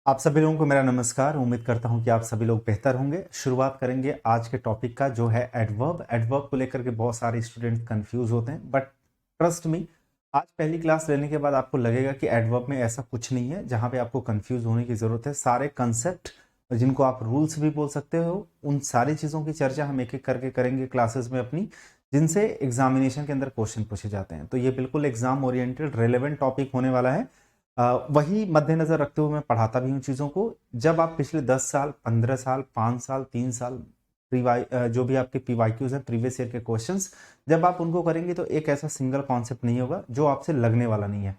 आप सभी लोगों को मेरा नमस्कार। उम्मीद करता हूं कि आप सभी लोग बेहतर होंगे। शुरुआत करेंगे आज के टॉपिक का, जो है एडवर्ब। एडवर्ब को लेकर के बहुत सारे स्टूडेंट कंफ्यूज होते हैं, बट ट्रस्ट मी, आज पहली क्लास लेने के बाद आपको लगेगा कि एडवर्ब में ऐसा कुछ नहीं है जहां पे आपको कंफ्यूज होने की जरूरत है। सारे कंसेप्ट, जिनको आप रूल्स भी बोल सकते हो, उन सारी चीज़ों की चर्चा हम एक एक करके करेंगे क्लासेस में अपनी, जिनसे एग्जामिनेशन के अंदर क्वेश्चन पूछे जाते हैं। तो ये बिल्कुल एग्जाम ओरिएंटेड रेलेवेंट टॉपिक होने वाला है। वही मद्देनजर रखते हुए मैं पढ़ाता भी हूँ चीज़ों को। जब आप पिछले 10 साल, 15 साल, 5 साल, 3 साल जो भी आपके पीवाईक्यूज हैं, प्रीवियस ईयर के क्वेश्चंस, जब आप उनको करेंगे तो एक ऐसा सिंगल कॉन्सेप्ट नहीं होगा जो आपसे लगने वाला नहीं है।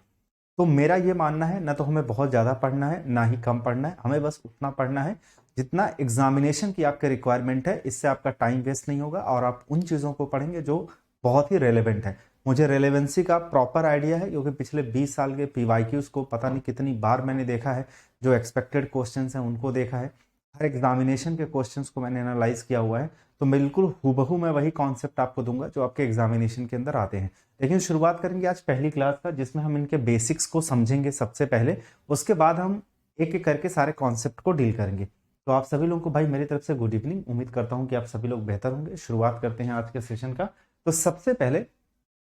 तो मेरा ये मानना है, ना तो हमें बहुत ज़्यादा पढ़ना है ना ही कम पढ़ना है, हमें बस उतना पढ़ना है जितना एग्जामिनेशन की आपके रिक्वायरमेंट है। इससे आपका टाइम वेस्ट नहीं होगा और आप उन चीज़ों को पढ़ेंगे जो बहुत ही रेलेवेंट है। मुझे रेलेवेंसी का प्रॉपर आइडिया है, क्योंकि पिछले 20 साल के पीवाईक्यूज को पता नहीं कितनी बार मैंने देखा है। जो एक्सपेक्टेड क्वेश्चंस हैं उनको देखा है, हर एग्जामिनेशन के क्वेश्चंस को मैंने एनालाइज किया हुआ है। तो बिल्कुल हूबहू मैं वही कॉन्सेप्ट आपको दूंगा जो आपके एग्जामिनेशन के अंदर आते हैं। लेकिन शुरुआत करेंगे आज पहली क्लास का, जिसमें हम इनके बेसिक्स को समझेंगे सबसे पहले। उसके बाद हम एक एक करके सारे कॉन्सेप्ट को डील करेंगे। तो आप सभी लोगों को भाई मेरी तरफ से गुड इवनिंग। उम्मीद करता हूं कि आप सभी लोग बेहतर होंगे। शुरुआत करते हैं आज के सेशन का। तो सबसे पहले,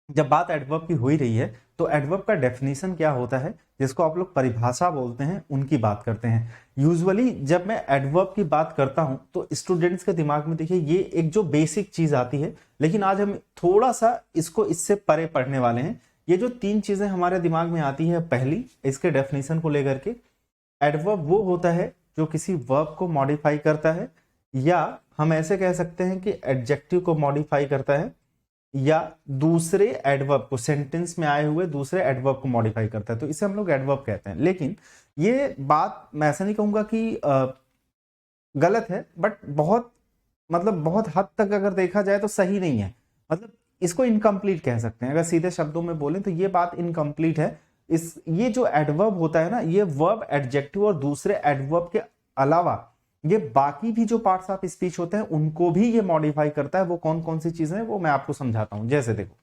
जब बात एडवर्ब की हो ही रही है, तो एडवर्ब का डेफिनेशन क्या होता है, जिसको आप लोग परिभाषा बोलते हैं, उनकी बात करते हैं। यूजुअली जब मैं एडवर्ब की बात करता हूं तो स्टूडेंट्स के दिमाग में देखिए ये एक जो बेसिक चीज आती है, लेकिन आज हम थोड़ा सा इसको इससे परे पढ़ने वाले हैं। ये जो 3 चीजें हमारे दिमाग में आती है, पहली, इसके डेफिनेशन को लेकर के, एडवर्ब वो होता है जो किसी वर्ब को मॉडिफाई करता है, या हम ऐसे कह सकते हैं कि एडजेक्टिव को मॉडिफाई करता है, या दूसरे एडवर्ब को, सेंटेंस में आए हुए दूसरे एडवर्ब को मॉडिफाई करता है। तो इसे हम लोग एडवर्ब कहते हैं। लेकिन ये बात मैं ऐसा नहीं कहूंगा कि गलत है, बट बहुत हद तक अगर देखा जाए तो सही नहीं है। मतलब इसको इनकम्प्लीट कह सकते हैं, अगर सीधे शब्दों में बोलें तो ये बात इनकम्प्लीट है। ये जो एडवर्ब होता है ना, ये वर्ब, एडजेक्टिव और दूसरे एडवर्ब के अलावा ये बाकी भी जो पार्ट्स ऑफ स्पीच होते हैं उनको भी ये मॉडिफाई करता है। वो कौन कौन सी चीजें हैं वो मैं आपको समझाता हूं। जैसे देखो,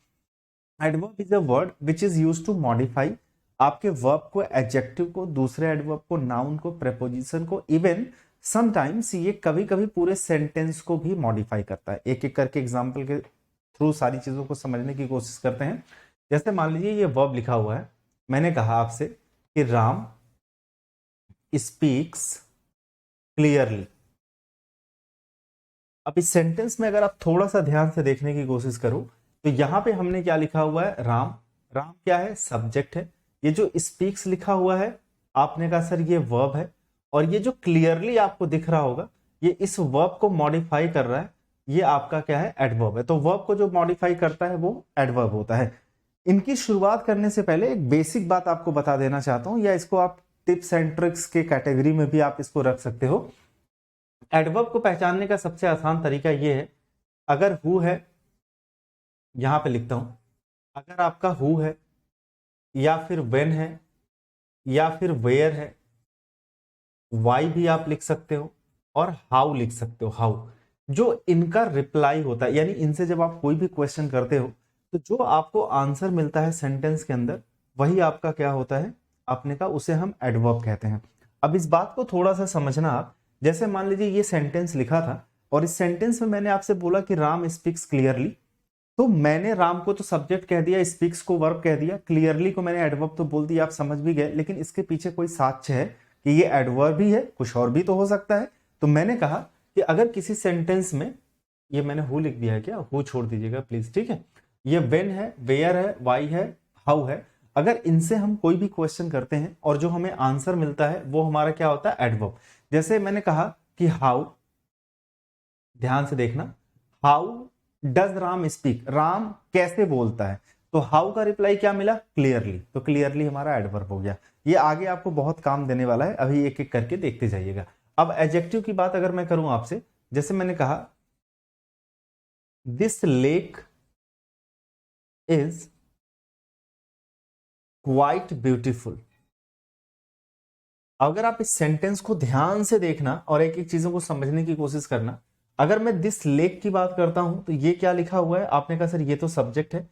adverb is a word which is used to modify आपके वर्ब को, एडजेक्टिव को, दूसरे एडवर्ब को, नाउन को, प्रेपोजिशन को, इवन समटाइम्स ये कभी कभी पूरे सेंटेंस को भी मॉडिफाई करता है। एक एक करके एग्जाम्पल के थ्रू सारी चीजों को समझने की कोशिश करते हैं। जैसे मान लीजिए ये वर्ब लिखा हुआ है, मैंने कहा आपसे कि राम स्पीक्स क्लियरली। अब इस सेंटेंस में अगर आप थोड़ा सा ध्यान से देखने की कोशिश करो तो यहां पे हमने क्या लिखा हुआ है, राम। राम क्या है, सब्जेक्ट है। ये जो स्पीक्स लिखा हुआ है, आपने कहा सर ये वर्ब है। और ये जो क्लियरली आपको दिख रहा होगा, ये इस वर्ब को मॉडिफाई कर रहा है, ये आपका क्या है, एडवर्ब है। तो वर्ब को जो मॉडिफाई करता है वो एडवर्ब होता है। इनकी शुरुआत करने से पहले एक बेसिक बात आपको बता देना चाहता हूं, या इसको आप टिप्स एंड ट्रिक्स के कैटेगरी में भी आप इसको रख सकते हो। एडवर्ब को पहचानने का सबसे आसान तरीका यह है, अगर हु है, यहां पे लिखता हूं, अगर आपका हु है, या फिर वेन है, या फिर वेयर है, वाई भी आप लिख सकते हो, और हाउ लिख सकते हो, हाउ। जो इनका रिप्लाई होता है, यानी इनसे जब आप कोई भी क्वेश्चन करते हो तो जो आपको आंसर मिलता है सेंटेंस के अंदर, वही आपका क्या होता है, आपने कहा उसे हम एडवर्ब कहते हैं। अब इस बात को थोड़ा सा समझना आप। जैसे मान लीजिए ये सेंटेंस लिखा था, और इस सेंटेंस में मैंने आपसे बोला कि राम स्पीक्स क्लियरली। तो मैंने राम को तो सब्जेक्ट कह दिया, स्पीक्स को वर्ब कह दिया, क्लियरली को मैंने एडवर्ब तो बोल दिया, आप समझ भी गए। लेकिन इसके पीछे कोई साक्ष्य है कि ये एडवर्ब भी है, कुछ और भी तो हो सकता है। तो मैंने कहा कि अगर किसी सेंटेंस में, ये मैंने हु लिख दिया है, क्या हु छोड़ दीजिएगा प्लीज, ठीक है। ये वेन है, वेयर है, वाई है, हाउ है। अगर इनसे हम कोई भी क्वेश्चन करते हैं और जो हमें आंसर मिलता है वो हमारा क्या होता है, एडवर्ब। जैसे मैंने कहा कि हाउ, ध्यान से देखना, how does Ram speak, Ram कैसे बोलता है, तो हाउ का रिप्लाई क्या मिला, क्लियरली, तो क्लियरली हमारा एडवर्ब हो गया। ये आगे आपको बहुत काम देने वाला है, अभी एक एक करके देखते जाइएगा। अब एडजेक्टिव की बात अगर मैं करूं आपसे, जैसे मैंने कहा this lake is quite beautiful. अगर आप इस सेंटेंस को ध्यान से देखना और एक एक चीजों को समझने की कोशिश करना, अगर मैं दिस लेक की बात करता हूं तो ये क्या लिखा हुआ है, आपने कहा सर ये तो सब्जेक्ट है,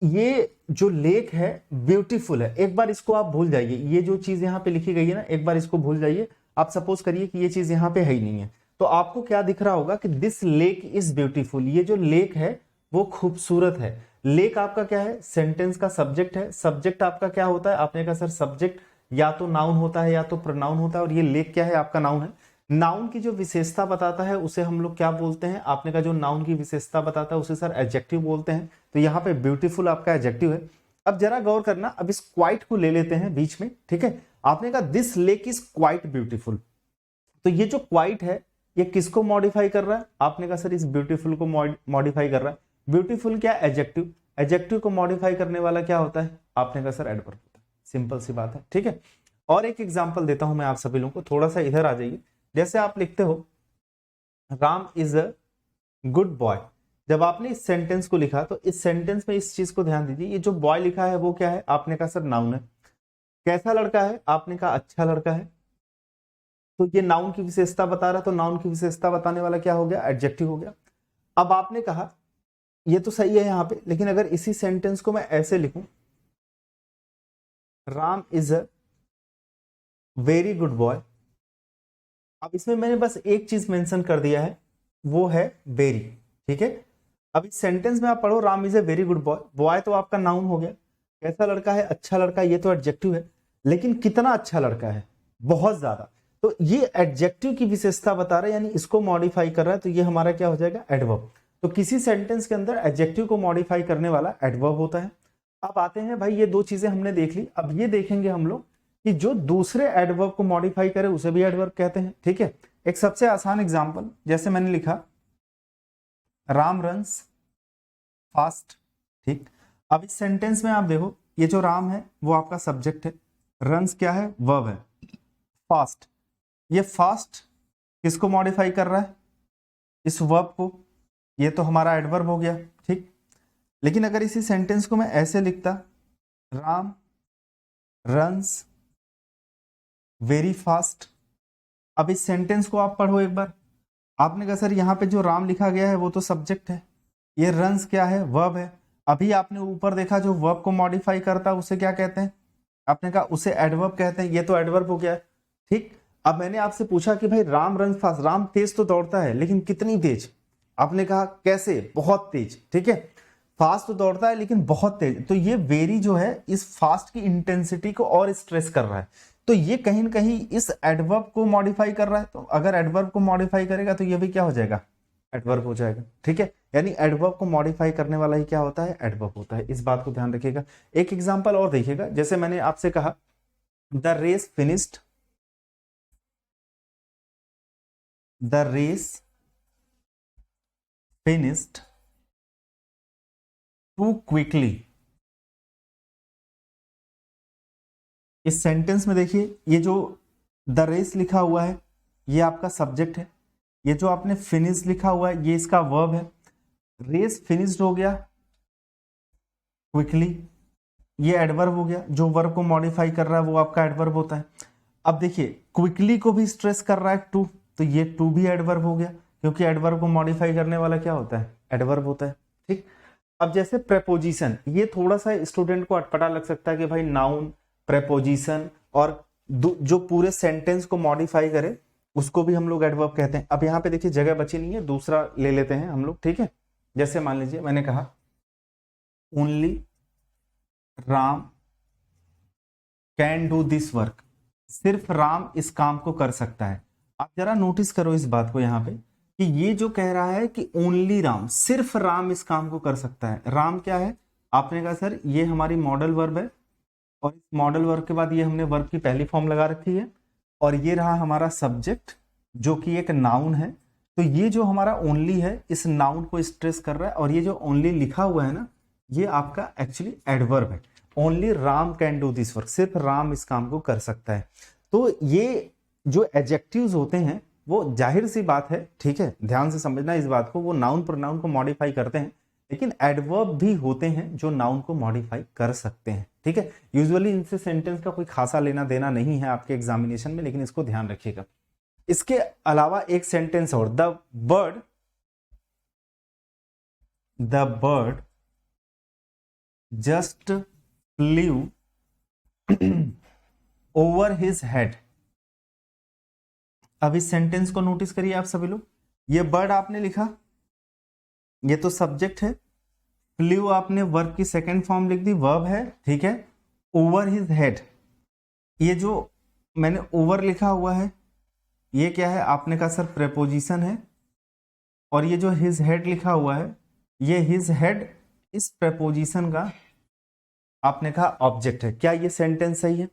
ये जो लेक है ब्यूटीफुल है। एक बार इसको आप भूल जाइए, ये जो चीज यहां पे लिखी गई है ना, एक बार इसको भूल जाइए। आप सपोज करिए कि ये चीज यहां पे है ही नहीं है, तो आपको क्या दिख रहा होगा कि दिस लेक इज ब्यूटीफुल, ये जो लेक है वो खूबसूरत है। लेक आपका क्या है, सेंटेंस का सब्जेक्ट है। सब्जेक्ट आपका क्या होता है, आपने कहा सर सब्जेक्ट या तो नाउन होता है या तो प्रोनाउन होता है, और ये लेक क्या है, आपका नाउन है। नाउन की जो विशेषता बताता है उसे हम लोग क्या बोलते हैं, आपने कहा जो नाउन की विशेषता बताता है उसे सर एडजेक्टिव बोलते हैं। तो यहाँ पे ब्यूटीफुल आपका एडजेक्टिव है। अब जरा गौर करना, अब इस क्वाइट को ले लेते हैं बीच में, ठीक है। आपने कहा this lake is quite beautiful, तो ये जो क्वाइट है ये किसको मॉडिफाई कर रहा है, आपने कहा सर इस ब्यूटीफुल को मॉडिफाई कर रहा है। ब्यूटीफुल क्या, एडजेक्टिव, एडजेक्टिव को मॉडिफाई करने वाला क्या होता है, आपने कहा सर एडवर्ब होता है। सिंपल सी बात है, ठीक है। और एक एग्जांपल देता हूं मैं आप सभी लोगों को, थोड़ा सा इधर आ जाइए। जैसे आप लिखते हो Ram is a good boy, जब आपने इस सेंटेंस को लिखा तो इस सेंटेंस में इस चीज को ध्यान दीजिए, ये जो बॉय लिखा है वो क्या है, आपने कहा सर नाउन है। कैसा लड़का है, आपने कहा अच्छा लड़का है, तो ये नाउन की विशेषता बता रहा है, तो नाउन की विशेषता बताने वाला क्या हो गया, एडजेक्टिव हो गया। अब आपने कहा ये तो सही है यहां पे, लेकिन अगर इसी सेंटेंस को मैं ऐसे लिखूं, Ram is a very good boy, अब इसमें मैंने बस एक चीज मेंशन कर दिया है, वो है वेरी, ठीक है। अब इस सेंटेंस में आप पढ़ो Ram is a very good boy, boy तो आपका नाउन हो गया, कैसा लड़का है, अच्छा लड़का, ये तो एडजेक्टिव है, लेकिन कितना अच्छा लड़का है, बहुत ज्यादा, तो ये एडजेक्टिव की विशेषता बता रहा है, यानी इसको मॉडिफाई कर रहा है, तो ये हमारा क्या हो जाएगा, एडवर्ब। तो किसी सेंटेंस के अंदर एडजेक्टिव को मॉडिफाई करने वाला एडवर्ब होता है। अब आते हैं भाई, ये दो चीजें हमने देख ली, अब ये देखेंगे हम लोग कि जो दूसरे एडवर्ब को मॉडिफाई करे उसे भी एडवर्ब कहते हैं, ठीक है। एक सबसे आसान एग्जांपल, जैसे मैंने लिखा राम रन्स फास्ट, ठीक। अब इस सेंटेंस में आप देखो, ये जो राम है वो आपका सब्जेक्ट है, रन्स क्या है, वर्ब है, फास्ट, ये फास्ट किसको मॉडिफाई कर रहा है, इस वर्ब को, ये तो हमारा एडवर्ब हो गया, ठीक। लेकिन अगर इसी सेंटेंस को मैं ऐसे लिखता, राम रन्स वेरी फास्ट, अब इस सेंटेंस को आप पढ़ो एक बार, आपने कहा सर यहाँ पे जो राम लिखा गया है वो तो सब्जेक्ट है, ये रन्स क्या है, वर्ब है। अभी आपने ऊपर देखा जो वर्ब को मॉडिफाई करता है उसे क्या कहते हैं, आपने कहा उसे एडवर्ब कहते हैं, ये तो एडवर्ब हो गया, ठीक। अब मैंने आपसे पूछा कि भाई राम रन्स फास्ट, राम तेज तो दौड़ता है लेकिन कितनी तेज, आपने कहा कैसे, बहुत तेज, ठीक है। फास्ट तो दौड़ता है लेकिन बहुत तेज, तो ये वेरी जो है इस फास्ट की इंटेंसिटी को और स्ट्रेस कर रहा है, तो ये कहीं ना कहीं इस एडवर्ब को मॉडिफाई कर रहा है। तो अगर एडवर्ब को मॉडिफाई करेगा तो ये भी क्या हो जाएगा, एडवर्ब हो जाएगा, ठीक है। यानी एडवर्ब को मॉडिफाई करने वाला ही क्या होता है, एडवर्ब होता है, इस बात को ध्यान रखिएगा। एक एग्जांपल और देखिएगा, जैसे मैंने आपसे कहा the race finished, the race finished too quickly. इस सेंटेंस में देखिए, ये जो द रेस लिखा हुआ है ये आपका सब्जेक्ट है, ये जो आपने फिनिश लिखा हुआ है ये इसका वर्ब है। रेस फिनिश्ड हो गया, क्विकली ये एडवर्ब हो गया, जो वर्ब को मॉडिफाई कर रहा है वो आपका एडवर्ब होता है। अब देखिए क्विकली को भी स्ट्रेस कर रहा है टू, तो ये टू भी एडवर्ब हो गया, क्योंकि एडवर्ब को मॉडिफाई करने वाला क्या होता है, एडवर्ब होता है, ठीक। अब जैसे प्रेपोजिशन, ये थोड़ा सा स्टूडेंट को अटपटा लग सकता है कि भाई नाउन, प्रेपोजिशन और जो पूरे सेंटेंस को मॉडिफाई करे उसको भी हम लोग एडवर्ब कहते हैं। अब यहाँ पे देखिए जगह बची नहीं है, दूसरा ले लेते हैं हम लोग, ठीक है। जैसे मान लीजिए मैंने कहा only Ram can do this work, सिर्फ राम इस काम को कर सकता है। आप जरा नोटिस करो इस बात को यहाँ पे कि ये जो कह रहा है कि ओनली राम, सिर्फ राम इस काम को कर सकता है। राम क्या है, आपने कहा सर ये हमारी मॉडल वर्ब है, और इस मॉडल वर्ब के बाद ये हमने वर्ब की पहली फॉर्म लगा रखी है, और ये रहा हमारा सब्जेक्ट जो कि एक नाउन है। तो ये जो हमारा ओनली है इस नाउन को स्ट्रेस कर रहा है, और ये जो ओनली लिखा हुआ है ना, ये आपका एक्चुअली एडवर्ब है। Only Ram can do this work, सिर्फ राम इस काम को कर सकता है। तो ये जो एडजेक्टिव्स होते हैं वो जाहिर सी बात है, ठीक है, ध्यान से समझना इस बात को, वो नाउन प्रोनाउन को मॉडिफाई करते हैं, लेकिन एडवर्ब भी होते हैं जो नाउन को मॉडिफाई कर सकते हैं, ठीक है। यूजुअली इनसे सेंटेंस का कोई खासा लेना देना नहीं है आपके एग्जामिनेशन में, लेकिन इसको ध्यान रखिएगा। इसके अलावा एक सेंटेंस और, the bird just flu over his head. अब इस सेंटेंस को नोटिस करिए आप सभी लोग, ये बर्ड आपने लिखा, ये तो सब्जेक्ट है, फ्लू आपने वर्ब की सेकंड फॉर्म लिख दी, वर्ब है, ठीक है। ओवर हिज हेड, ये जो मैंने ओवर लिखा हुआ है ये क्या है, आपने कहा सर प्रेपोजिशन है, और ये जो हिज हेड लिखा हुआ है, ये हिज हेड इस प्रेपोजिशन का आपने कहा ऑब्जेक्ट है। क्या ये सेंटेंस सही है?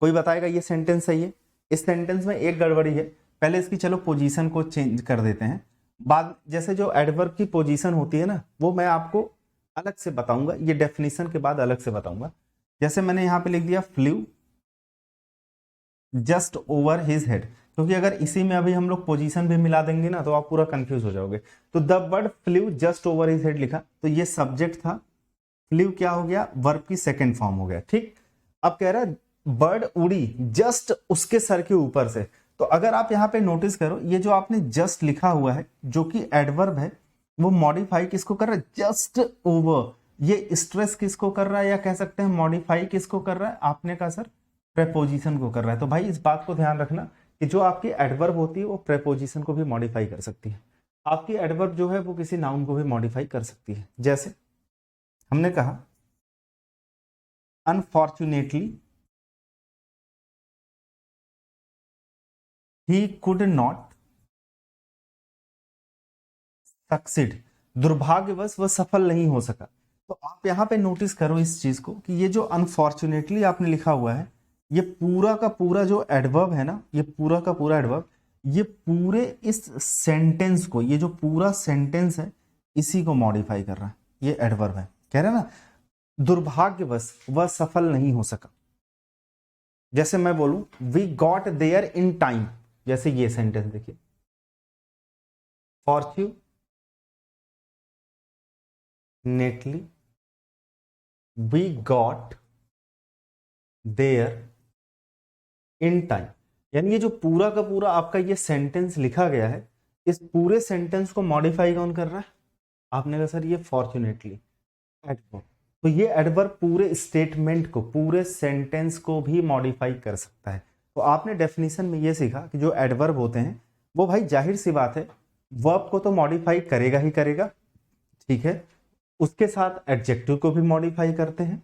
कोई बताएगा ये सेंटेंस सही है? इस सेंटेंस में एक गड़बड़ी है, पहले इसकी चलो पोजीशन को चेंज कर देते हैं, बाद जैसे जो एडवर्ब की पोजीशन होती है ना, वो मैं आपको अलग से बताऊंगा, ये डेफिनेशन के बाद अलग से बताऊंगा। जैसे मैंने यहां पे लिख दिया flu just over his head, क्योंकि अगर इसी में अभी हम लोग पोजीशन भी मिला देंगे ना तो आप पूरा कंफ्यूज हो जाओगे। तो the bird flu just over his head लिखा, तो ये सब्जेक्ट था, फ्लू क्या हो गया, वर्ब की सेकेंड फॉर्म हो गया, ठीक। अब कह रहा है बर्ड उड़ी जस्ट उसके सर के ऊपर से। तो अगर आप यहां पे नोटिस करो, ये जो आपने जस्ट लिखा हुआ है जो कि एडवर्ब है, वो मॉडिफाई किसको कर रहा है, जस्ट ओवर। ये स्ट्रेस किसको कर रहा है, या कह सकते हैं मॉडिफाई किसको कर रहा है, आपने कहा सर प्रेपोजिशन को कर रहा है। तो भाई इस बात को ध्यान रखना कि जो आपकी एडवर्ब होती है वो प्रेपोजिशन को भी मॉडिफाई कर सकती है, आपकी एडवर्ब जो है वो किसी नाउन को भी मॉडिफाई कर सकती है। जैसे हमने कहा unfortunately he could not succeed, दुर्भाग्यवश वह सफल नहीं हो सका। तो आप यहां पे नोटिस करो इस चीज को कि ये जो अनफॉर्चुनेटली आपने लिखा हुआ है, ये पूरा का पूरा जो एडवर्ब है ना, ये पूरा का पूरा एडवर्ब, ये पूरे इस सेंटेंस को, ये जो पूरा सेंटेंस है इसी को मॉडिफाई कर रहा है, ये एडवर्ब है। कह रहे हैं ना दुर्भाग्यवश वह सफल नहीं हो सका। जैसे मैं बोलूं we got there in time, जैसे ये सेंटेंस देखिए, fortunately we got there in time, यानी ये जो पूरा का पूरा आपका ये सेंटेंस लिखा गया है, इस पूरे सेंटेंस को मॉडिफाई कौन कर रहा है, आपने कहा सर ये फॉर्च्यूनेटली एडवर्ब। तो ये एडवर्ब पूरे स्टेटमेंट को, पूरे सेंटेंस को भी मॉडिफाई कर सकता है। तो आपने डेफिनेशन में ये सीखा कि जो एडवर्ब होते हैं वो भाई जाहिर सी बात है वर्ब को तो मॉडिफाई करेगा ही करेगा, ठीक है, उसके साथ एडजेक्टिव को भी मॉडिफाई करते हैं,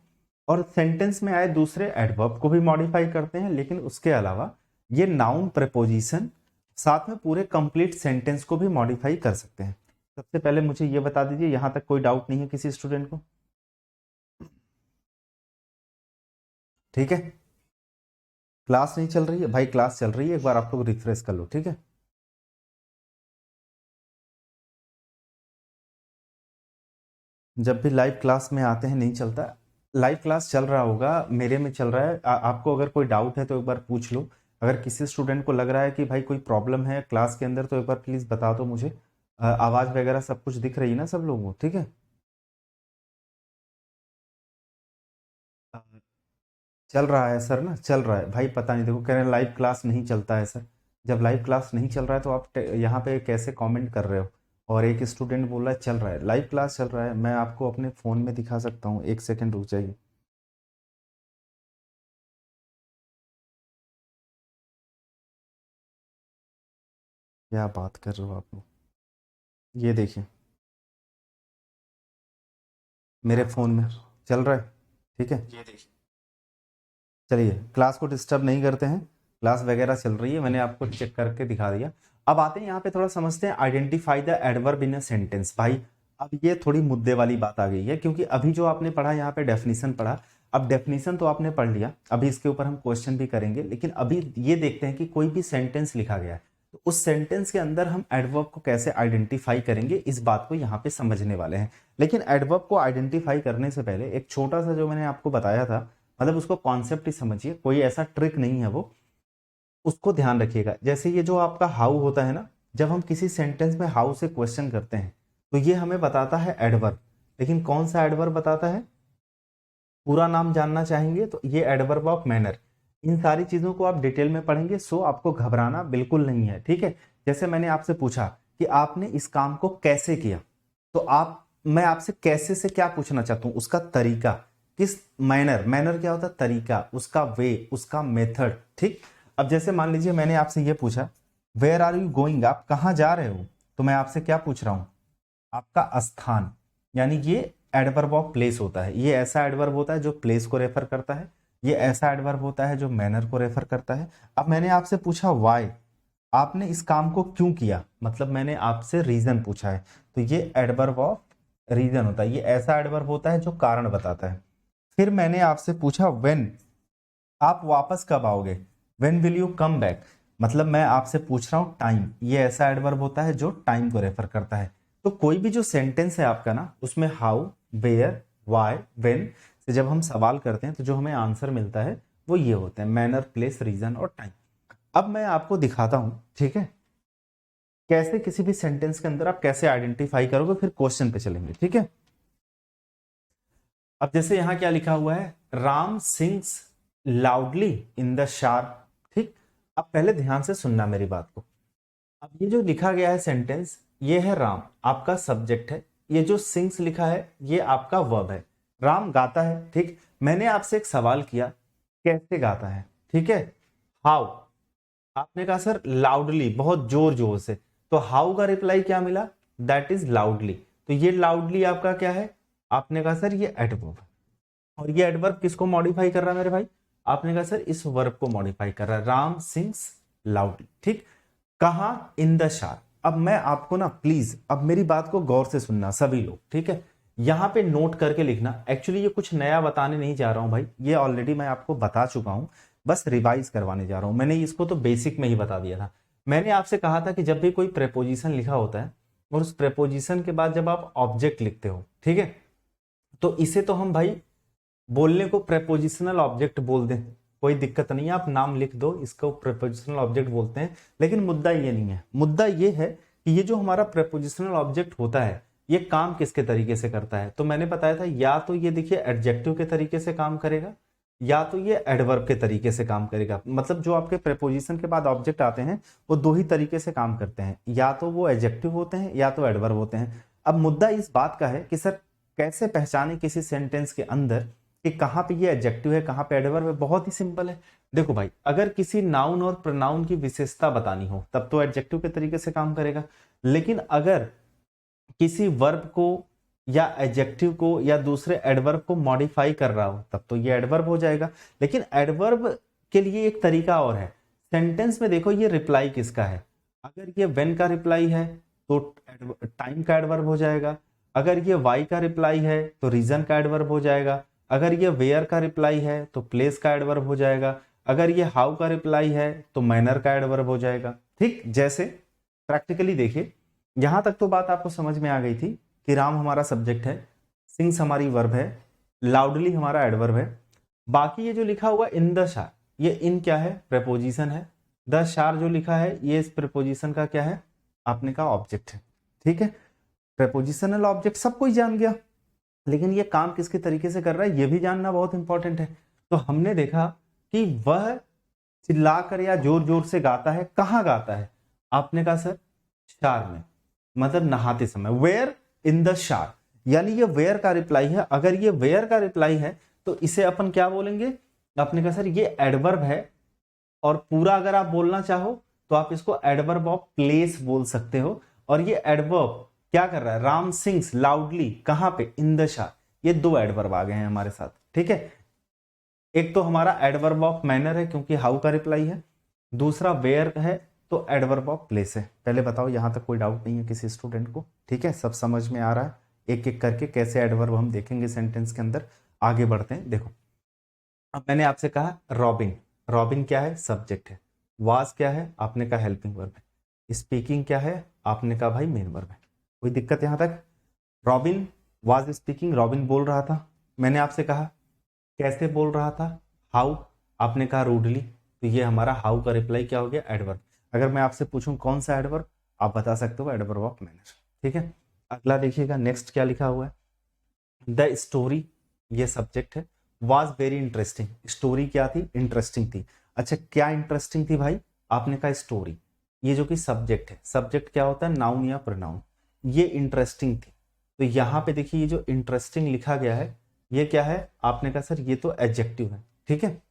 और सेंटेंस में आए दूसरे एडवर्ब को भी मॉडिफाई करते हैं, लेकिन उसके अलावा ये नाउन प्रेपोजिशन साथ में पूरे कंप्लीट सेंटेंस को भी मॉडिफाई कर सकते हैं। सबसे पहले मुझे ये बता दीजिए, यहां तक कोई डाउट नहीं है किसी स्टूडेंट को? ठीक है, क्लास नहीं चल रही है भाई, क्लास चल रही है, एक बार आप लोग रिफ्रेश कर लो, ठीक है। जब भी लाइव क्लास में आते हैं नहीं चलता, लाइव क्लास चल रहा होगा, मेरे में चल रहा है। आपको अगर कोई डाउट है तो एक बार पूछ लो, अगर किसी स्टूडेंट को लग रहा है कि भाई कोई प्रॉब्लम है क्लास के अंदर तो एक बार प्लीज बता दो मुझे। आवाज वगैरह सब कुछ दिख रही है ना सब लोगों को, ठीक है। चल रहा है सर ना, चल रहा है भाई, पता नहीं, देखो कह रहे हैं लाइव क्लास नहीं चलता है सर। जब लाइव क्लास नहीं चल रहा है तो आप यहाँ पे कैसे कमेंट कर रहे हो? और एक स्टूडेंट बोल रहा है चल रहा है, लाइव क्लास चल रहा है, मैं आपको अपने फ़ोन में दिखा सकता हूँ, एक सेकंड रुक जाइए। क्या बात कर रहे हो आप लोग, ये देखिए मेरे फ़ोन में चल रहा है, ठीक है, ये देखिए। चलिए क्लास को डिस्टर्ब नहीं करते हैं, क्लास वगैरह चल रही है, मैंने आपको चेक करके दिखा दिया। अब आते हैं यहाँ पे थोड़ा समझते हैं, identify the adverb in a sentence. भाई अब ये थोड़ी मुद्दे वाली बात आ गई है, क्योंकि अभी जो आपने पढ़ा यहाँ पे डेफिनेशन पढ़ा, अब डेफिनेशन तो आपने पढ़ लिया, अभी इसके ऊपर हम क्वेश्चन भी करेंगे, लेकिन अभी ये देखते हैं कि कोई भी सेंटेंस लिखा गया है तो उस सेंटेंस के अंदर हम एडवर्ब को कैसे आइडेंटिफाई करेंगे, इस बात को यहाँ पे समझने वाले हैं। लेकिन एडवर्ब को आइडेंटिफाई करने से पहले एक छोटा सा जो मैंने आपको बताया था, मतलब उसको कॉन्सेप्ट ही समझिए, कोई ऐसा ट्रिक नहीं है वो, उसको ध्यान रखिएगा। जैसे ये जो आपका हाउ होता है ना, जब हम किसी सेंटेंस में हाउ से क्वेश्चन करते हैं तो ये हमें बताता है एडवर्ब, लेकिन कौन सा एडवर्ब बताता है? पूरा नाम जानना चाहेंगे तो ये एडवर्ब ऑफ मैनर। इन सारी चीजों को आप डिटेल में पढ़ेंगे, सो आपको घबराना बिल्कुल नहीं है, ठीक है। जैसे मैंने आपसे पूछा कि आपने इस काम को कैसे किया, तो मैं आपसे कैसे से क्या पूछना चाहता हूं, उसका तरीका, किस मैनर, मैनर क्या होता है? तरीका, उसका वे, उसका मेथड, ठीक। अब जैसे मान लीजिए मैंने आपसे ये पूछा वेयर आर यू गोइंग, आप कहाँ जा रहे हो, तो मैं आपसे क्या पूछ रहा हूं? आपका स्थान, यानी ये एडवर्ब ऑफ प्लेस होता है। ये ऐसा एडवर्ब होता है जो प्लेस को रेफर करता है, ये ऐसा एडवर्ब होता है जो मैनर को रेफर करता है। अब मैंने आपसे पूछा वाई, आपने इस काम को क्यों किया, मतलब मैंने आपसे रीजन पूछा है, तो ये एडवर्ब ऑफ रीजन होता है। ये ऐसा एडवर्ब होता है जो कारण बताता है। फिर मैंने आपसे पूछा व्हेन, आप वापस कब आओगे, when will you come back, मतलब मैं आपसे पूछ रहा हूं टाइम, ये ऐसा एडवर्ब होता है जो टाइम को रेफर करता है। तो कोई भी जो सेंटेंस है आपका ना, उसमें हाउ, वेयर, वाई, व्हेन से जब हम सवाल करते हैं तो जो हमें आंसर मिलता है वो ये होते हैं मैनर, प्लेस, रीजन और टाइम। अब मैं आपको दिखाता हूं, ठीक है, कैसे किसी भी सेंटेंस के अंदर आप कैसे आइडेंटिफाई करोगे, फिर क्वेश्चन पे चलेंगे, ठीक है। अब जैसे यहां क्या लिखा हुआ है, Ram sings loudly in the शार, ठीक। अब पहले ध्यान से सुनना मेरी बात को। अब ये जो लिखा गया है सेंटेंस, ये है राम, आपका सब्जेक्ट है। ये जो सिंग्स लिखा है ये आपका वर्ब है। राम गाता है, ठीक। मैंने आपसे एक सवाल किया कैसे गाता है, ठीक है, हाउ, आपने कहा सर लाउडली, बहुत जोर जोर से, तो हाउ का रिप्लाई क्या मिला? That is loudly. तो ये लाउडली आपका क्या है? आपने कहा सर ये एडवर्ब है। और ये एडवर्ब किसको मॉडिफाई कर रहा है मेरे भाई? आपने कहा सर इस वर्ब को मॉडिफाई कर रहा है, राम सिंग्स लाउडली, ठीक। कहा? इन द शार। अब मैं आपको ना प्लीज, अब मेरी बात को गौर से सुनना सभी लोग, ठीक है, यहां पे नोट करके लिखना। एक्चुअली ये कुछ नया बताने नहीं जा रहा हूं भाई, ये ऑलरेडी मैं आपको बता चुका हूं, बस रिवाइज करवाने जा रहा हूं। मैंने इसको तो बेसिक में ही बता दिया था। मैंने आपसे कहा था कि जब भी कोई प्रेपोजिशन लिखा होता है और उस प्रेपोजिशन के बाद जब आप ऑब्जेक्ट लिखते हो, ठीक है, तो इसे तो हम भाई बोलने को प्रेपोजिशनल ऑब्जेक्ट बोल दें, कोई दिक्कत नहीं है, आप नाम लिख दो, इसको प्रेपोजिशनल ऑब्जेक्ट बोलते हैं। लेकिन मुद्दा ये नहीं है, मुद्दा ये है कि ये जो हमारा प्रेपोजिशनल ऑब्जेक्ट होता है ये काम किसके तरीके से करता है। तो मैंने बताया था या तो ये देखिए एडजेक्टिव के तरीके से काम करेगा, या तो ये एडवर्ब के तरीके से काम करेगा। मतलब जो आपके प्रेपोजिशन के बाद ऑब्जेक्ट आते हैं वो दो ही तरीके से काम करते हैं, या तो वो एडजेक्टिव होते हैं या तो एडवर्ब होते हैं। अब मुद्दा इस बात का है कि सर कैसे पहचाने किसी सेंटेंस के अंदर कि कहां पे ये एडजेक्टिव है, कहां पे एडवर्ब है। बहुत ही सिंपल है, देखो भाई, अगर किसी नाउन और प्रोनाउन की विशेषता बतानी हो तब तो एडजेक्टिव के तरीके से काम करेगा, लेकिन अगर किसी वर्ब को या एडजेक्टिव को या दूसरे एडवर्ब को मॉडिफाई कर रहा हो तब तो ये एडवर्ब हो जाएगा। लेकिन एडवर्ब के लिए एक तरीका और है, सेंटेंस में देखो ये रिप्लाई किसका है, अगर ये व्हेन का रिप्लाई है तो टाइम का एडवर्ब हो जाएगा, अगर ये वाई का रिप्लाई है तो रीजन का एडवर्ब हो जाएगा, अगर ये वेयर का रिप्लाई है तो प्लेस का एडवर्ब हो जाएगा, अगर ये हाउ का रिप्लाई है तो मैनर का एडवर्ब हो जाएगा, ठीक। जैसे प्रैक्टिकली देखिए, यहां तक तो बात आपको समझ में आ गई थी कि राम हमारा सब्जेक्ट है, सिंग्स हमारी वर्ब है, लाउडली हमारा एडवर्ब है। बाकी ये जो लिखा हुआ इन द शार, ये इन क्या है? प्रेपोजिशन है। द शार जो लिखा है ये इस प्रेपोजिशन का क्या है? आपने कहा ऑब्जेक्ट है, ठीक है। प्रेपोजिशनल ऑब्जेक्ट सब कोई जान गया, लेकिन ये काम किसके तरीके से कर रहा है ये भी जानना बहुत इंपॉर्टेंट है। तो हमने देखा कि वह चिल्लाकर या जोर जोर से गाता है, कहां गाता है? आपने कहा सर शार में, मतलब नहाते समय, वेयर इन द शार, यानी ये वेयर का रिप्लाई है। अगर ये वेयर का रिप्लाई है तो इसे अपन क्या बोलेंगे? आपने कहा सर ये एडवर्ब है, और पूरा अगर आप बोलना चाहो तो आप इसको एडवर्ब ऑफ प्लेस बोल सकते हो। और ये एडवर्ब क्या कर रहा है? राम सिंग्स लाउडली, कहां पे? इन द शार। ये दो एडवर्ब आ गए हैं हमारे साथ, ठीक है। एक तो हमारा एडवर्ब ऑफ मैनर है क्योंकि हाउ का रिप्लाई है, दूसरा वेयर है तो एडवर्ब ऑफ प्लेस है। पहले बताओ यहां तक कोई डाउट नहीं है किसी स्टूडेंट को? ठीक है, सब समझ में आ रहा है? एक एक करके कैसे एडवर्ब हम देखेंगे सेंटेंस के अंदर। आगे बढ़ते हैं। देखो, अब मैंने आपसे कहा रॉबिन, रॉबिन क्या है? सब्जेक्ट है। वाज क्या है? आपने कहा हेल्पिंग वर्ब है। स्पीकिंग क्या है? आपने कहा भाई मेन वर्ब है। कोई दिक्कत यहां तक? रॉबिन वाज स्पीकिंग, रॉबिन बोल रहा था। मैंने आपसे कहा कैसे बोल रहा था? हाउ, आपने कहा रूडली। तो ये हमारा हाउ का रिप्लाई क्या हो गया? एडवर्ब। अगर मैं आपसे पूछूं कौन सा एडवर्ब, आप बता सकते हो एडवर्ब ऑफ मैनर। ठीक है, अगला देखिएगा, नेक्स्ट क्या लिखा हुआ है? द स्टोरी, ये सब्जेक्ट है। वाज वेरी इंटरेस्टिंग, स्टोरी क्या थी? इंटरेस्टिंग थी। अच्छा, क्या इंटरेस्टिंग थी भाई? आपने कहा स्टोरी। ये जो कि सब्जेक्ट है, सब्जेक्ट क्या होता है? नाउन या प्रोनाउन। ये इंटरेस्टिंग थी। तो यहां पे देखिए ये जो इंटरेस्टिंग लिखा गया है ये क्या है? आपने कहा सर ये तो एडजेक्टिव है। ठीक है,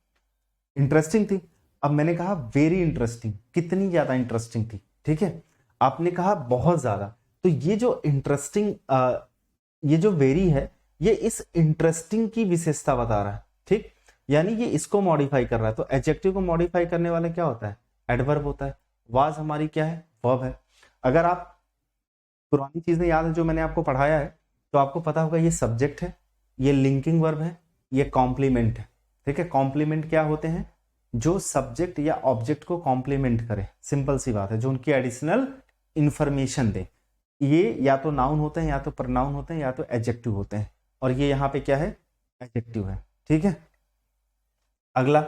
इंटरेस्टिंग थी। अब मैंने कहा वेरी इंटरेस्टिंग, कितनी ज्यादा इंटरेस्टिंग थी। ठीक है, आपने कहा बहुत ज्यादा। तो ये जो इंटरेस्टिंग, ये जो वेरी है ये इस इंटरेस्टिंग की विशेषता बता रहा है। ठीक, यानी ये इसको मॉडिफाई कर रहा है। तो एडजेक्टिव को मॉडिफाई करने वाला क्या होता है? एडवर्ब होता है। वाज हमारी क्या है? वर्ब है। अगर आप पुरानी चीजें याद है जो मैंने आपको पढ़ाया है तो आपको पता होगा ये सब्जेक्ट है, ये लिंकिंग वर्ब है, ये कॉम्प्लीमेंट है। ठीक है, कॉम्प्लीमेंट क्या होते हैं? जो सब्जेक्ट या ऑब्जेक्ट को कॉम्प्लीमेंट करे, सिंपल सी बात है, जो उनकी एडिशनल इंफॉर्मेशन दे। ये या तो नाउन होते हैं, या तो प्रनाउन होते हैं, या तो एडजेक्टिव होते हैं। और ये यहाँ पे क्या है? एडजेक्टिव है। ठीक है, अगला,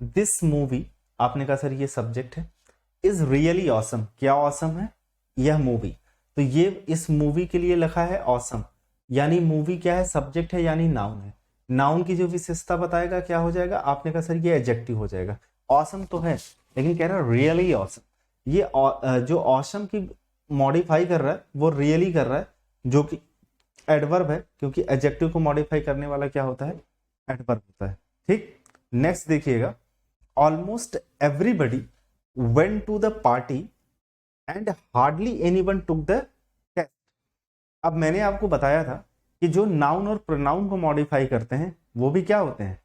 दिस मूवी, आपने कहा सर ये सब्जेक्ट है। इज रियली ऑसम, क्या ऑसम है? यह मूवी। तो ये इस मूवी के लिए लिखा है ऑसम, यानी मूवी क्या है? सब्जेक्ट है, यानी नाउन है। नाउन की जो विशेषता बताएगा क्या हो जाएगा? आपने कहा सर ये एडजेक्टिव हो जाएगा। ऑसम तो है, लेकिन कह रहा है रियली ऑसम। ये जो ऑसम की मॉडिफाई कर रहा है वो रियली कर रहा है, जो कि एडवर्ब है, क्योंकि एडजेक्टिव को मॉडिफाई करने वाला क्या होता है? एडवर्ब होता है। ठीक, नेक्स्ट देखिएगा, almost everybody went to the party and hardly anyone took the test. अब मैंने आपको बताया था कि जो नाउन और प्रोनाउन को मॉडिफाई करते हैं वो भी क्या होते हैं?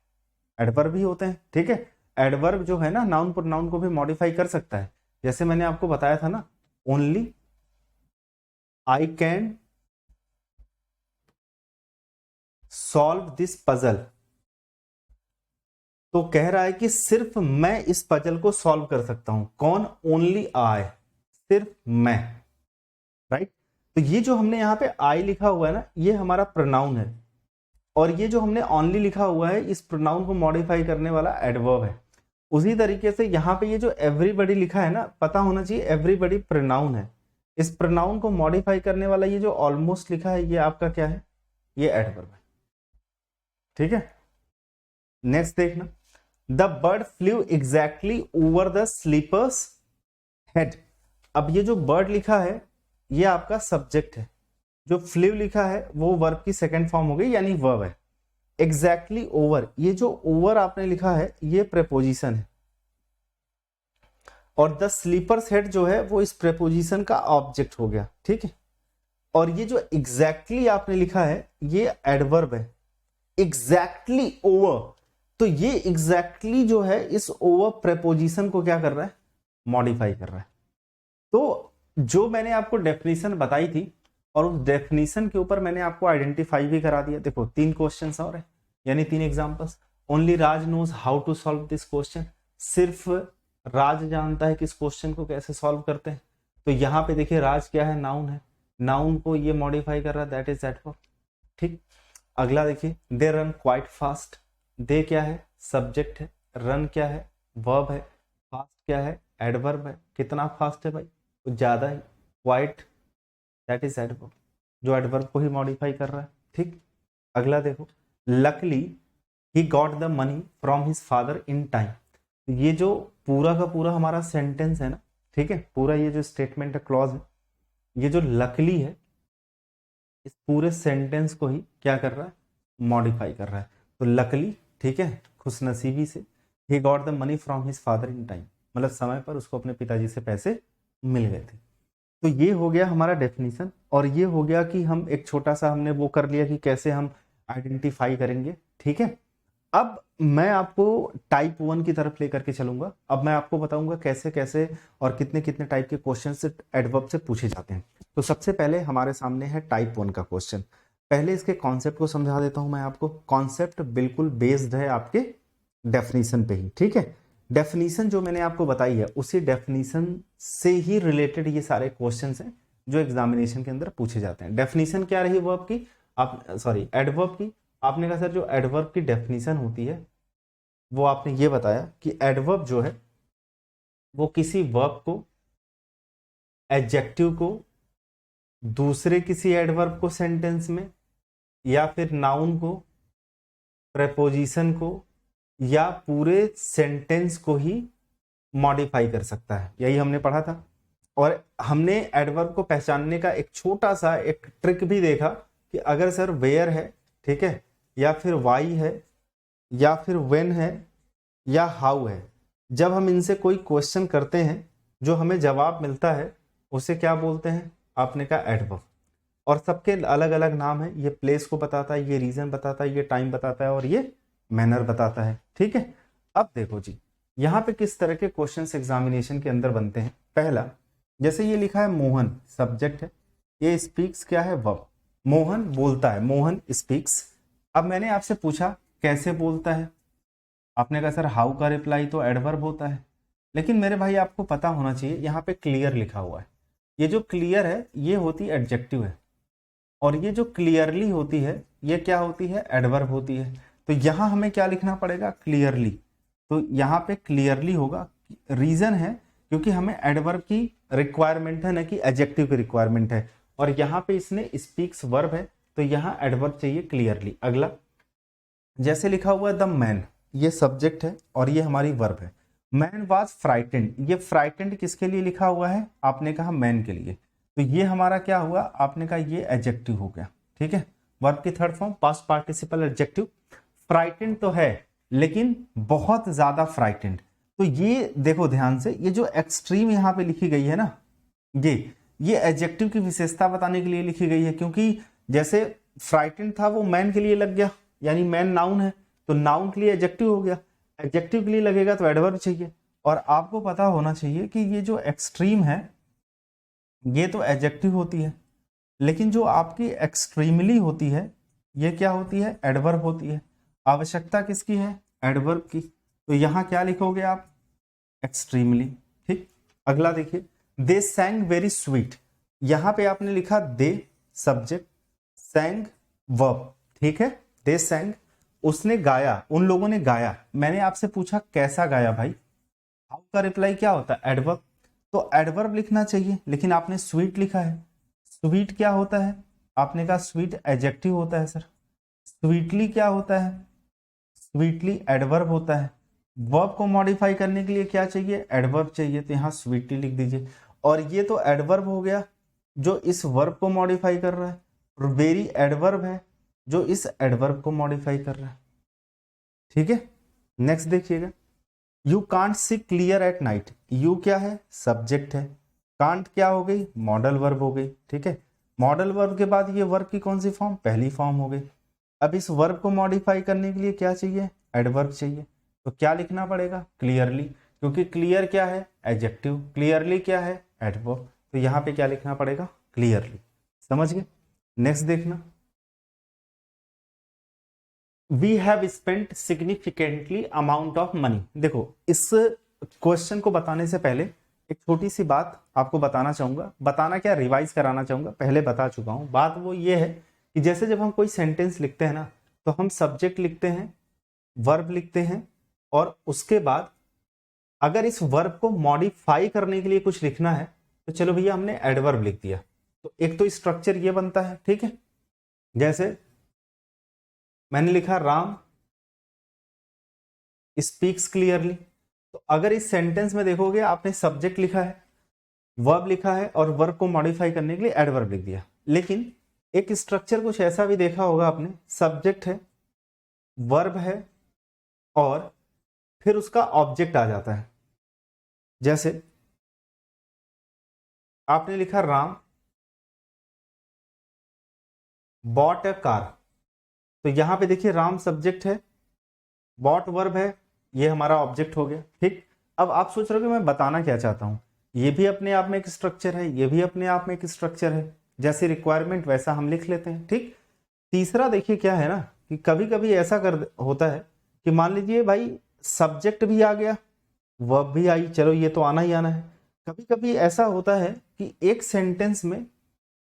एडवर्ब ही होते हैं। ठीक है, एडवर्ब जो है ना नाउन प्रोनाउन को भी मॉडिफाई कर सकता है। जैसे मैंने आपको बताया था ना, only I can solve this puzzle. तो कह रहा है कि सिर्फ मैं इस पजल को सॉल्व कर सकता हूं। कौन? ओनली आई, सिर्फ मैं। राइट, तो ये जो हमने यहां पे आई लिखा हुआ है ना, ये हमारा प्रोनाउन है। और ये जो हमने ओनली लिखा हुआ है, इस प्रोनाउन को मॉडिफाई करने वाला एडवर्ब है। उसी तरीके से यहां पे ये जो एवरीबडी लिखा है ना, पता होना चाहिए एवरीबडी प्रोनाउन है। इस प्रोनाउन को मॉडिफाई करने वाला ये जो ऑलमोस्ट लिखा है, ये आपका क्या है? ये एडवर्ब है। ठीक है, नेक्स्ट देखना, the bird flew exactly over the sleeper's head. अब ये जो बर्ड लिखा है ये आपका सब्जेक्ट है, जो फ्लू लिखा है वो वर्ब की सेकंड फॉर्म हो गई, यानी वर्ब है। एग्जैक्टली ओवर, ये जो ओवर आपने लिखा है ये प्रेपोजिशन है, और द स्लीपर्स हेड जो है वो इस प्रेपोजिशन का ऑब्जेक्ट हो गया। ठीक है, और ये जो एग्जैक्टली आपने लिखा है ये एडवर्ब है। एग्जैक्टली ओवर, तो ये एग्जैक्टली जो है इस ओवर प्रेपोजिशन को क्या कर रहा है? मॉडिफाई कर रहा है। तो जो मैंने आपको डेफिनेशन बताई थी और उस डेफिनेशन के ऊपर मैंने आपको आइडेंटिफाई भी करा दिया। देखो 3 क्वेश्चंस और है, यानी 3 examples. Only Raj knows how to solve this question, सिर्फ राज जानता है कि इस क्वेश्चन को कैसे सॉल्व करते हैं। तो यहाँ पे देखिए राज क्या है? नाउन है, नाउन को ये मॉडिफाई कर रहा है, दैट इज एडवर्ब। ठीक, अगला देखिए, दे रन क्वाइट फास्ट। दे क्या है? सब्जेक्ट है। रन क्या है? वर्ब है। फास्ट क्या है? एडवर्ब है। कितना फास्ट है भाई? तो ज्यादा ही। क्वाइट दैट इज एडवर्ब, जो एडवर्ब को ही मॉडिफाई कर रहा है। ठीक, अगला देखो, luckily he got the money from his father in time. ये जो पूरा का पूरा हमारा सेंटेंस है ना, ठीक है, पूरा ये जो स्टेटमेंट है, क्लॉज है, ये जो लकली है इस पूरे सेंटेंस को ही क्या कर रहा है? मॉडिफाई कर रहा है। तो लकली, ठीक है, खुशनसीबी से, he got the money from his father in time, मतलब समय पर उसको अपने पिताजी से पैसे मिल गए थे। तो ये हो गया हमारा डेफिनेशन, और ये हो गया कि हम एक छोटा सा हमने वो कर लिया कि कैसे हम आइडेंटिफाई करेंगे। ठीक है, अब मैं आपको टाइप 1 की तरफ लेकर के चलूंगा। अब मैं आपको बताऊंगा कैसे कैसे और कितने कितने टाइप के क्वेश्चन से एडवर्ब से पूछे जाते हैं। तो सबसे पहले हमारे सामने है टाइप 1 का क्वेश्चन। पहले इसके कॉन्सेप्ट को समझा देता हूं मैं आपको। कॉन्सेप्ट बिल्कुल बेस्ड है आपके डेफिनेशन पे ही, ठीक है। डेफिनेशन जो मैंने आपको बताई है उसी डेफिनेशन से ही रिलेटेड ये सारे क्वेश्चन हैं जो एग्जामिनेशन के अंदर पूछे जाते हैं। डेफिनेशन क्या रही वर्ब की, आप सॉरी एडवर्ब की। आपने कहा सर जो एडवर्ब की डेफिनेशन होती है वो आपने ये बताया कि एडवर्ब जो है वो किसी वर्ब को, एडजेक्टिव को दूसरे किसी एडवर्ब को सेंटेंस में, या फिर नाउन को, प्रेपोजिशन को, या पूरे सेंटेंस को ही मॉडिफाई कर सकता है। यही हमने पढ़ा था। और हमने एडवर्ब को पहचानने का एक छोटा सा एक ट्रिक भी देखा कि अगर सर वेयर है, ठीक है, या फिर वाई है, या फिर व्हेन है, या हाउ है, जब हम इनसे कोई क्वेश्चन करते हैं जो हमें जवाब मिलता है उसे क्या बोलते हैं, आपने कहा एडवर्ब। और सबके अलग अलग नाम है। ये प्लेस को बताता है, ये रीजन बताता है, ये टाइम बताता है, और ये मैनर बताता है, ठीक है। अब देखो जी यहाँ पे किस तरह के क्वेश्चंस एग्जामिनेशन के अंदर बनते हैं। पहला, जैसे ये लिखा है मोहन सब्जेक्ट है, ये स्पीक्स क्या है, वर्ब। मोहन बोलता है, मोहन स्पीक्स। अब मैंने आपसे पूछा कैसे बोलता है, आपने कहा सर हाउ का रिप्लाई तो एडवर्ब होता है। लेकिन मेरे भाई आपको पता होना चाहिए यहाँ पे क्लियर लिखा हुआ है। ये जो क्लियर है ये होती एडजेक्टिव है, और ये जो क्लियरली होती है ये क्या होती है, एडवर्ब होती है। तो यहाँ हमें क्या लिखना पड़ेगा, क्लियरली। तो यहाँ पे क्लियरली होगा। रीजन है क्योंकि हमें एडवर्ब की रिक्वायरमेंट है, ना कि एडजेक्टिव की रिक्वायरमेंट है। और यहाँ पे इसने स्पीक्स वर्ब है तो यहाँ एडवर्ब चाहिए क्लियरली। अगला, जैसे लिखा हुआ है द मैन, ये सब्जेक्ट है और ये हमारी वर्ब है। मैन वाज फ्राइटेंड, ये फ्राइटेंड किसके लिए लिखा हुआ है, आपने कहा मैन के लिए। तो ये हमारा क्या हुआ, आपने कहा ये एडजेक्टिव हो गया, ठीक है। वर्ब की third form past participle adjective. Frightened तो है लेकिन बहुत ज्यादा फ्राइटेंड। तो ये देखो ध्यान से, ये जो एक्सट्रीम यहाँ पे लिखी गई है ना, ये एडजेक्टिव की विशेषता बताने के लिए लिखी गई है। क्योंकि जैसे फ्राइटेंड था वो मैन के लिए लग गया, यानी मैन नाउन है तो नाउन के लिए एडजेक्टिव हो गया, एडजेक्टिव के लिए लगेगा तो एडवर्ब चाहिए। और आपको पता होना चाहिए कि ये जो एक्सट्रीम है ये तो एडजेक्टिव होती है, लेकिन जो आपकी एक्सट्रीमली होती है ये क्या होती है, एडवर्ब होती है। आवश्यकता किसकी है, एडवर्ब की। तो यहां क्या लिखोगे आप, एक्सट्रीमली, ठीक। अगला देखिए, दे सैंग वेरी स्वीट, यहां पे आपने लिखा दे सब्जेक्ट, सैंग वर्ब, ठीक है। दे सैंग, उसने गाया, उन लोगों ने गाया। मैंने आपसे पूछा कैसा गाया भाई, हाउ का रिप्लाई क्या होता है, एडवर्ब। तो एडवर्ब लिखना चाहिए लेकिन आपने स्वीट लिखा है। स्वीट क्या होता है, आपने कहा स्वीट एडजेक्टिव होता है सर। स्वीटली क्या होता है, स्वीटली एडवर्ब होता है। वर्ब को मॉडिफाई करने के लिए क्या चाहिए, एडवर्ब चाहिए, तो यहां स्वीटली लिख दीजिए। और ये तो एडवर्ब हो गया जो इस वर्ब को मॉडिफाई कर रहा है, और वेरी एडवर्ब है जो इस एडवर्ब को मॉडिफाई कर रहा है, ठीक है। नेक्स्ट देखिएगा, you can't see clear at night, you क्या है, सब्जेक्ट है। कांट क्या हो गई, मॉडल वर्ब हो गई, ठीक है। मॉडल वर्ब के बाद ये वर्ब की कौन सी फॉर्म, पहली फॉर्म हो गई। अब इस वर्ब को मॉडिफाई करने के लिए क्या चाहिए, एडवर्ब चाहिए। तो क्या लिखना पड़ेगा, क्लियरली, क्योंकि क्लियर क्या है, एडजेक्टिव, क्लियरली क्या है, एडवर्ब। तो यहां पे क्या लिखना पड़ेगा, क्लियरली। समझ गए। नेक्स्ट देखना, we have spent significantly amount of money. देखो इस क्वेश्चन को बताने से पहले एक छोटी सी बात आपको बताना चाहूंगा, बताना क्या, रिवाइज कराना चाहूंगा, पहले बता चुका हूं। बात वो ये है कि जैसे जब हम कोई सेंटेंस लिखते हैं ना, तो हम सब्जेक्ट लिखते हैं, वर्ब लिखते हैं, और उसके बाद अगर इस वर्ब को मॉडिफाई करने के लिए कुछ लिखना है तो चलो भैया हमने एडवर्ब लिख दिया। तो एक तो स्ट्रक्चर ये बनता है, ठीक है। जैसे मैंने लिखा राम स्पीक्स क्लियरली, तो अगर इस सेंटेंस में देखोगे आपने सब्जेक्ट लिखा है, वर्ब लिखा है, और वर्ब को मॉडिफाई करने के लिए एडवर्ब लिख दिया। लेकिन एक स्ट्रक्चर कुछ ऐसा भी देखा होगा आपने, सब्जेक्ट है, वर्ब है, और फिर उसका ऑब्जेक्ट आ जाता है। जैसे आपने लिखा राम बॉट अ कार, तो यहां पे देखिए राम सब्जेक्ट है, वॉट वर्ब है, ये हमारा ऑब्जेक्ट हो गया। ठीक, अब आप सोच रहे हो कि मैं बताना क्या चाहता हूं, ये भी अपने आप में एक स्ट्रक्चर है, ये भी अपने आप में एक स्ट्रक्चर है, जैसी रिक्वायरमेंट वैसा हम लिख लेते हैं। ठीक, तीसरा देखिए क्या है ना कि कभी कभी ऐसा कर होता है कि मान लीजिए भाई सब्जेक्ट भी आ गया, वर्ब भी आई, चलो ये तो आना ही आना है। कभी कभी ऐसा होता है कि एक सेंटेंस में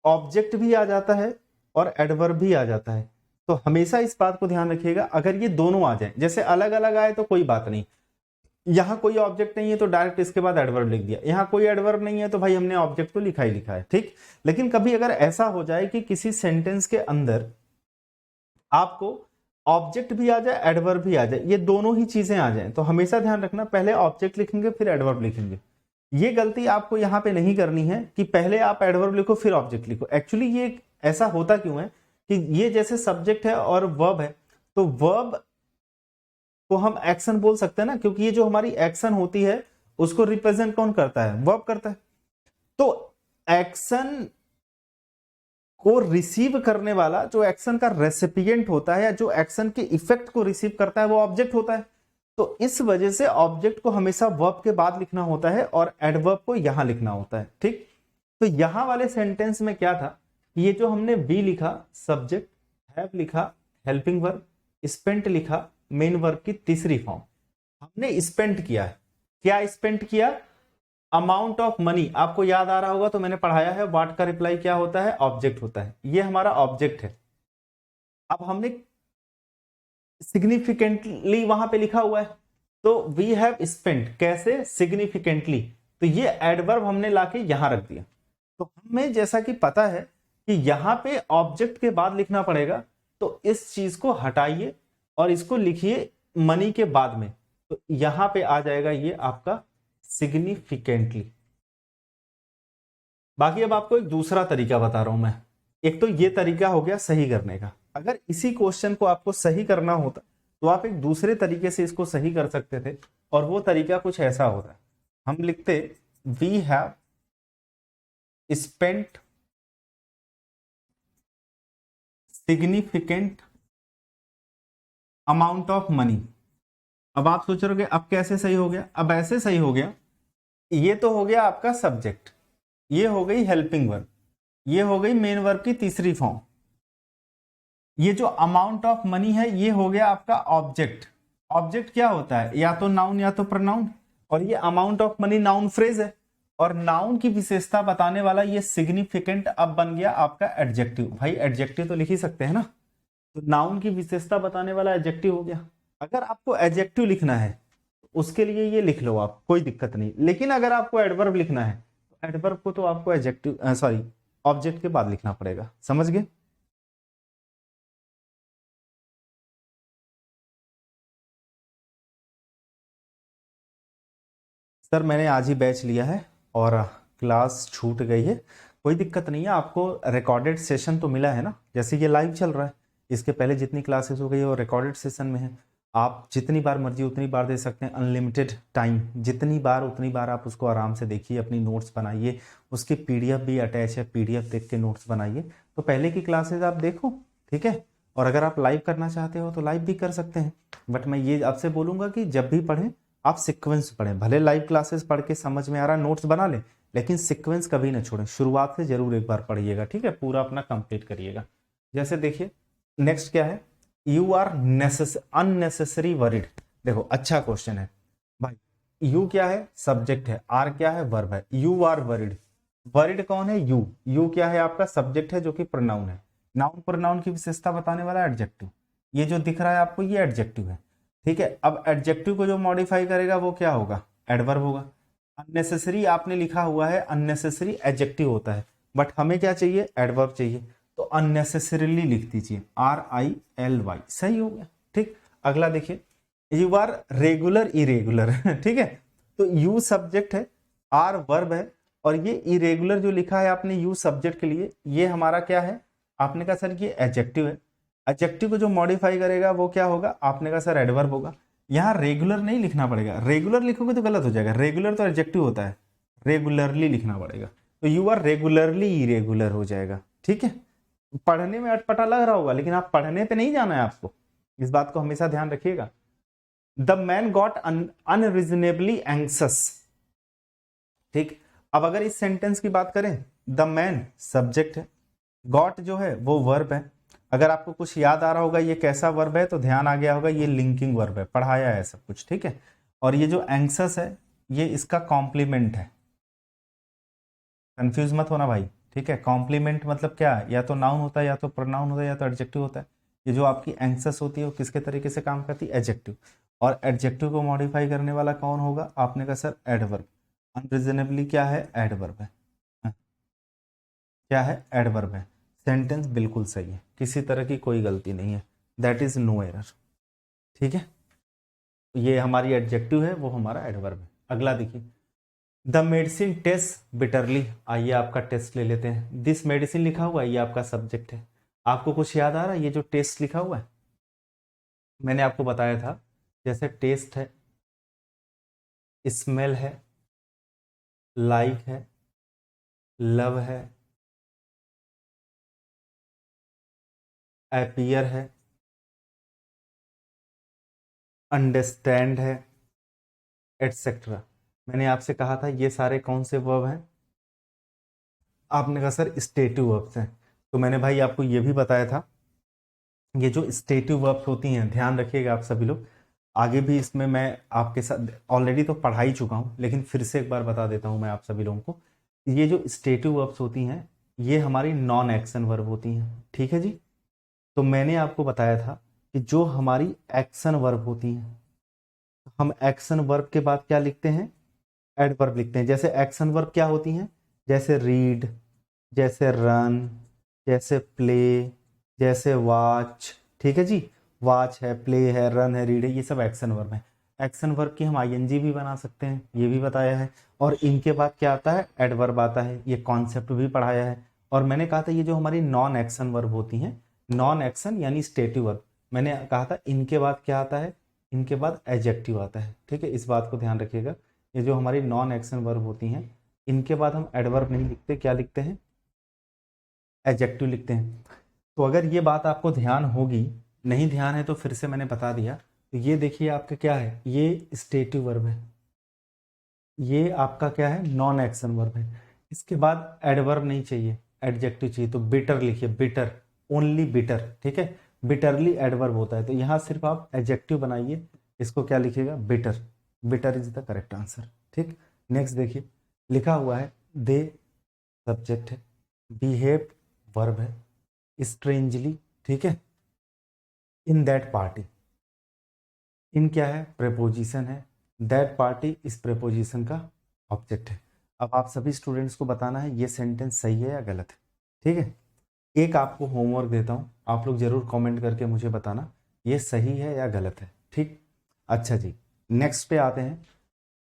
ऑब्जेक्ट भी आ जाता है और एडवर्ब भी आ जाता है। तो हमेशा इस बात को ध्यान रखिएगा, अगर ये दोनों आ जाए, जैसे अलग अलग आए तो कोई बात नहीं, यहाँ कोई ऑब्जेक्ट नहीं है तो डायरेक्ट इसके बाद एडवर्ब लिख दिया, यहाँ कोई एडवर्ब नहीं है तो भाई हमने ऑब्जेक्ट तो लिखा ही लिखा है। ठीक, लेकिन कभी अगर ऐसा हो जाए कि किसी सेंटेंस के अंदर आपको ऑब्जेक्ट भी आ जाए एडवर्ब भी आ जाए, ये दोनों ही चीजें आ जाए, तो हमेशा ध्यान रखना पहले ऑब्जेक्ट लिखेंगे फिर एडवर्ब लिखेंगे। ये गलती आपको यहां पे नहीं करनी है कि पहले आप एडवर्ब लिखो फिर ऑब्जेक्ट लिखो। एक्चुअली ये ऐसा होता क्यों है कि ये जैसे सब्जेक्ट है और वर्ब है, तो वर्ब को हम एक्शन बोल सकते हैं ना, क्योंकि ये जो हमारी एक्शन होती है उसको रिप्रेजेंट कौन करता है, वर्ब करता है। तो एक्शन को रिसीव करने वाला, जो एक्शन का रेसिपिएंट होता है या जो एक्शन के इफेक्ट को रिसीव करता है, वो ऑब्जेक्ट होता है। तो इस वजह से ऑब्जेक्ट को हमेशा वर्ब के बाद लिखना होता है और एडवर्ब को यहां लिखना होता है। ठीक, तो यहां वाले सेंटेंस में क्या था, ये जो हमने बी लिखा सब्जेक्ट, हैव लिखा हेल्पिंग वर्ब, स्पेंट लिखा मेन वर्ब की तीसरी फॉर्म, हमने स्पेंट किया है। क्या स्पेंट किया, अमाउंट ऑफ मनी। आपको याद आ रहा होगा तो मैंने पढ़ाया है, व्हाट का रिप्लाई क्या होता है, ऑब्जेक्ट होता है, ये हमारा ऑब्जेक्ट है। अब हमने सिग्निफिकेंटली वहां पे लिखा हुआ है, तो वी हैव स्पेंट, कैसे, सिग्निफिकेंटली, तो ये एडवर्ब हमने लाके यहां रख दिया। तो हमें जैसा कि पता है कि यहां पे ऑब्जेक्ट के बाद लिखना पड़ेगा, तो इस चीज को हटाइए और इसको लिखिए मनी के बाद में, तो यहां पे आ जाएगा ये आपका सिग्निफिकेंटली। बाकी अब आपको एक दूसरा तरीका बता रहा हूं मैं। एक तो ये तरीका हो गया सही करने का, अगर इसी क्वेश्चन को आपको सही करना होता तो आप एक दूसरे तरीके से इसको सही कर सकते थे, और वो तरीका कुछ ऐसा होता है, हम लिखते we have spent significant amount of money. अब आप सोच रहे हो अब कैसे सही हो गया, अब ऐसे सही हो गया, ये तो हो गया आपका सब्जेक्ट, ये हो गई हेल्पिंग वर्ब, ये हो गई मेन वर्ब की तीसरी फॉर्म, ये जो अमाउंट ऑफ मनी है ये हो गया आपका ऑब्जेक्ट। ऑब्जेक्ट क्या होता है, या तो नाउन या तो प्रोनाउन, और ये amount of money noun phrase है, और नाउन की विशेषता बताने वाला ये सिग्निफिकेंट अब बन गया आपका एडजेक्टिव। भाई एडजेक्टिव तो लिख ही सकते हैं ना, तो नाउन की विशेषता बताने वाला एडजेक्टिव हो गया। अगर आपको एडजेक्टिव लिखना है उसके लिए ये लिख लो आप, कोई दिक्कत नहीं, लेकिन अगर आपको एडवर्ब लिखना है तो एडवर्ब को तो आपको एडजेक्टिव सॉरी ऑब्जेक्ट के बाद लिखना पड़ेगा। समझ गए? सर मैंने आज ही बैच लिया है और क्लास छूट गई है, कोई दिक्कत नहीं है, आपको रिकॉर्डेड सेशन तो मिला है ना, जैसे ये लाइव चल रहा है, इसके पहले जितनी क्लासेस हो गई है वो रिकॉर्डेड सेशन में है, आप जितनी बार मर्जी उतनी बार दे सकते हैं, अनलिमिटेड टाइम, जितनी बार उतनी बार आप उसको आराम से देखिए, अपनी नोट्स बनाइए, उसकी पीडीएफ भी अटैच है, पीडीएफ देख के नोट्स बनाइए। तो पहले की क्लासेज आप देखो, ठीक है, और अगर आप लाइव करना चाहते हो तो लाइव भी कर सकते हैं, बट मैं ये आपसे बोलूँगा कि जब भी पढ़ें आप सीक्वेंस पढ़ें, भले लाइव क्लासेस पढ़ के समझ में आ रहा नोट्स बना लें, लेकिन सीक्वेंस कभी ना छोड़ें, शुरुआत से जरूर एक बार पढ़िएगा, ठीक है, पूरा अपना कंप्लीट करिएगा। जैसे देखिए नेक्स्ट क्या है, यू आर अननेसेसरी वरीड। देखो अच्छा क्वेश्चन है भाई, यू क्या है, सब्जेक्ट है, आर क्या है, वर्ब है, यू आर वरीड। वरीड कौन है, यू, यू क्या है आपका सब्जेक्ट है जो कि प्रोनाउन है, नाउन प्रोनाउन की विशेषता बताने वाला एडजेक्टिव, ये जो दिख रहा है आपको ये एडजेक्टिव है, ठीक है। अब एडजेक्टिव को जो मॉडिफाई करेगा वो क्या होगा, एडवर्ब होगा। अननेसेसरी आपने लिखा हुआ है, अननेसेसरी एडजेक्टिव होता है, बट हमें क्या चाहिए, एडवर्ब चाहिए, तो अननेसेसरीली लिख दीजिए, RILY, सही हो गया। ठीक, अगला देखिए, यू आर रेगुलर इरेगुलर ठीक है, तो यू सब्जेक्ट है, आर वर्ब है, और ये इरेगुलर जो लिखा है आपने यू सब्जेक्ट के लिए, ये हमारा क्या है, आपने कहा सर ये एडजेक्टिव है, एडजेक्टिव को जो मॉडिफाई करेगा वो क्या होगा, आपने कहा सर एडवर्ब होगा। यहाँ रेगुलर नहीं लिखना पड़ेगा, रेगुलर लिखोगे तो गलत हो जाएगा, रेगुलर तो एडजेक्टिव होता है, रेगुलरली लिखना पड़ेगा, तो यू आर रेगुलरली इरेगुलर हो जाएगा। ठीक है, पढ़ने में अटपटा लग रहा होगा, लेकिन आप पढ़ने पे नहीं जाना है आपको, इस बात को हमेशा ध्यान रखिएगा। The man got unreasonably एंक्सस। ठीक, अब अगर इस सेंटेंस की बात करें, द मैन सब्जेक्ट है, गॉट जो है वो वर्ब है। अगर आपको कुछ याद आ रहा होगा ये कैसा वर्ब है, तो ध्यान आ गया होगा, ये लिंकिंग वर्ब है, पढ़ाया है सब कुछ, ठीक है। और ये जो एंक्सस है ये इसका कॉम्प्लीमेंट है, कंफ्यूज मत होना भाई, ठीक है। कॉम्प्लीमेंट मतलब क्या है, या तो नाउन होता है, या तो प्रोनाउन होता है, या तो एडजेक्टिव होता है। ये जो आपकी एंक्सस होती है वो किसके तरीके से काम करती है, एडजेक्टिव। और एडजेक्टिव को मॉडिफाई करने वाला कौन होगा, आपने कहा सर एडवर्ब। अनरिजनेबली क्या है, एडवर्ब है। हाँ, क्या है, एडवर्ब है। सेंटेंस बिल्कुल सही है, किसी तरह की कोई गलती नहीं है, दैट इज नो एरर, ठीक है। ये हमारी एडजेक्टिव है, वो हमारा एडवर्ब है। अगला देखिए, द मेडिसिन टेस्ट बिटरली। आइए आपका टेस्ट ले लेते हैं। दिस मेडिसिन लिखा हुआ है, ये आपका सब्जेक्ट है। आपको कुछ याद आ रहा है, ये जो टेस्ट लिखा हुआ है, मैंने आपको बताया था, जैसे टेस्ट है, स्मेल है, लाइक है, लव है, अपीयर है, अंडरस्टैंड है, एटसेट्रा। मैंने आपसे कहा था ये सारे कौन से वर्ब हैं, आपने कहा सर स्टेटिव वर्ब्स हैं। तो मैंने भाई आपको ये भी बताया था, ये जो स्टेटिव वर्ब्स होती हैं, ध्यान रखिएगा आप सभी लोग, आगे भी इसमें मैं आपके साथ ऑलरेडी तो पढ़ा ही चुका हूँ, लेकिन फिर से एक बार बता देता हूँ मैं आप सभी लोगों को। ये जो स्टेटिव वर्ब्स होती हैं ये हमारी नॉन एक्शन वर्ब होती हैं, ठीक है जी। तो मैंने आपको बताया था कि जो हमारी एक्शन वर्ब होती हैं, हम एक्शन वर्ब के बाद क्या लिखते हैं, एडवर्ब लिखते हैं। जैसे एक्शन वर्ब क्या होती हैं, जैसे रीड, जैसे रन, जैसे प्ले, जैसे वॉच, ठीक है जी। वॉच है, प्ले है, रन है, रीड है, ये सब एक्शन वर्ब है। एक्शन वर्ब की हम आईएनजी भी बना सकते हैं, ये भी बताया है। और इनके बाद क्या आता है, एडवर्ब आता है, ये कॉन्सेप्ट भी पढ़ाया है। और मैंने कहा था ये जो हमारी नॉन एक्शन वर्ब होती हैं, नॉन एक्शन यानी स्टेटिव वर्ब, मैंने कहा था इनके बाद क्या आता है, इनके बाद एडजेक्टिव आता है, ठीक है। इस बात को ध्यान रखिएगा, ये जो हमारी नॉन एक्शन वर्ब होती हैं इनके बाद हम एडवर्ब नहीं लिखते, क्या लिखते हैं, एडजेक्टिव लिखते हैं। तो अगर ये बात आपको ध्यान होगी, नहीं ध्यान है तो फिर से मैंने बता दिया, तो ये देखिए आपका क्या है, ये स्टेटिव वर्ब है, ये आपका क्या है, नॉन एक्शन वर्ब है। इसके बाद एडवर्ब नहीं चाहिए, एडजेक्टिव चाहिए, तो बिटर लिखिए, बिटर, ओनली बिटर, ठीक है। बिटरली एडवर्ब होता है, तो यहाँ सिर्फ आप एडजेक्टिव बनाइए, इसको क्या लिखिएगा, bitter. Bitter is the correct answer, ठीक। नेक्स्ट देखिए, लिखा हुआ है दे सब्जेक्ट है, बिहेव वर्ब है, स्ट्रेंजली, ठीक है, इन दैट पार्टी, इन क्या है, प्रेपोजिशन है, दैट पार्टी इस प्रेपोजिशन का ऑब्जेक्ट है। अब आप सभी स्टूडेंट्स को बताना है ये सेंटेंस सही है या गलत है, ठीक है। एक आपको होमवर्क देता हूँ, आप लोग जरूर कमेंट करके मुझे बताना ये सही है या गलत है, ठीक। अच्छा जी, नेक्स्ट पे आते हैं।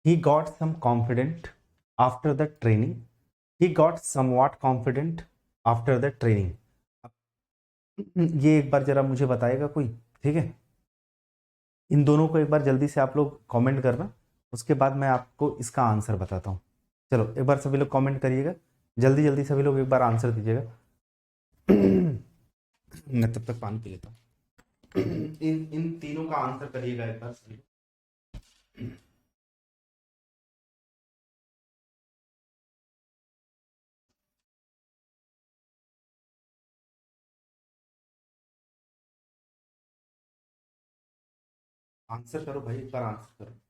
He got some confident after the training, he got somewhat confident after the training. ये एक बार जरा मुझे बताएगा कोई, ठीक है। इन दोनों को एक बार जल्दी से आप लोग कमेंट करना, उसके बाद मैं आपको इसका आंसर बताता हूँ। चलो एक बार सभी लोग कमेंट करिएगा, जल्दी जल्दी सभी लोग एक बार आंसर दीजिएगा। मैं तब तक पानी पी लेता हूँ। इन इन तीनों का आंसर करिएगा एक बार सभी। आंसर करो भाई, एक बार आंसर करो।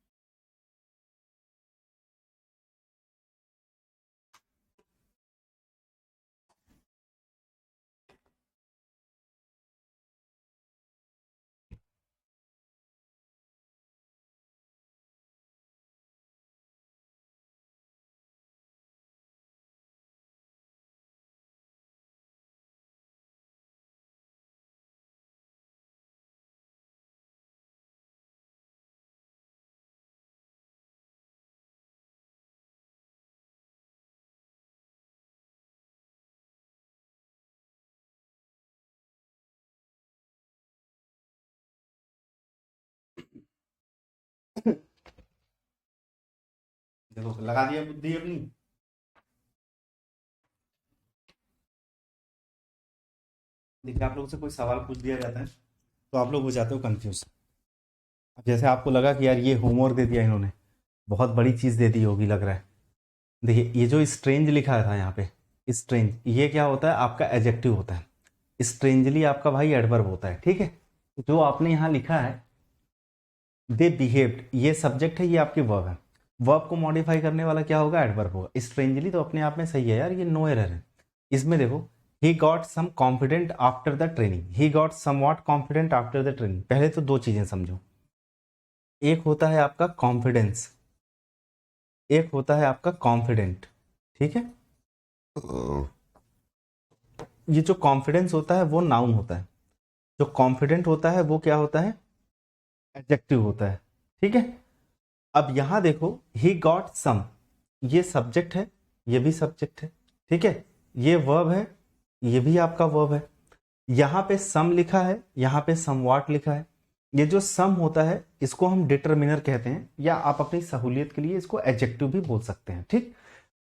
देखो लगा दिया बुद्धि अपनी। देखिए आप लोगों से कोई सवाल पूछ दिया जाता है तो आप लोग हो जाते हो कंफ्यूज। जैसे आपको लगा कि यार ये होमवर्क दे दिया इन्होंने, बहुत बड़ी चीज़ दे दी होगी लग रहा है। देखिए ये जो स्ट्रेंज लिखा था यहाँ पे, स्ट्रेंज, ये क्या होता है, आपका एडजेक्टिव होता है। स्ट्रेंजली आपका भाई एडवर्ब होता है, ठीक है। जो आपने यहाँ लिखा है दे बिहेव्ड, ये सब्जेक्ट है, ये आपकी वर्ब है। वर्ब को मॉडिफाई करने वाला क्या होगा, एडवर्ब होगा। स्ट्रेंजली तो अपने आप में सही है यार, ये नो एरर है। इसमें देखो, he got some confident after the training, he got some what confident after the training. पहले तो दो चीजें समझो, एक होता है आपका कॉन्फिडेंस, एक होता है आपका कॉन्फिडेंट, ठीक है। ये जो कॉन्फिडेंस होता है वो नाउन होता है, जो कॉन्फिडेंट होता है वो क्या होता है, एडजेक्टिव होता है, ठीक है। अब यहां देखो, ही गॉट सम, ये सब्जेक्ट है, ये भी सब्जेक्ट है, ठीक है। ये वर्ब है, ये भी आपका वर्ब है। यहां पे सम लिखा है, यहां पे समवॉट लिखा है। ये जो सम होता है इसको हम डिटरमिनर कहते हैं, या आप अपनी सहूलियत के लिए इसको एडजेक्टिव भी बोल सकते हैं, ठीक।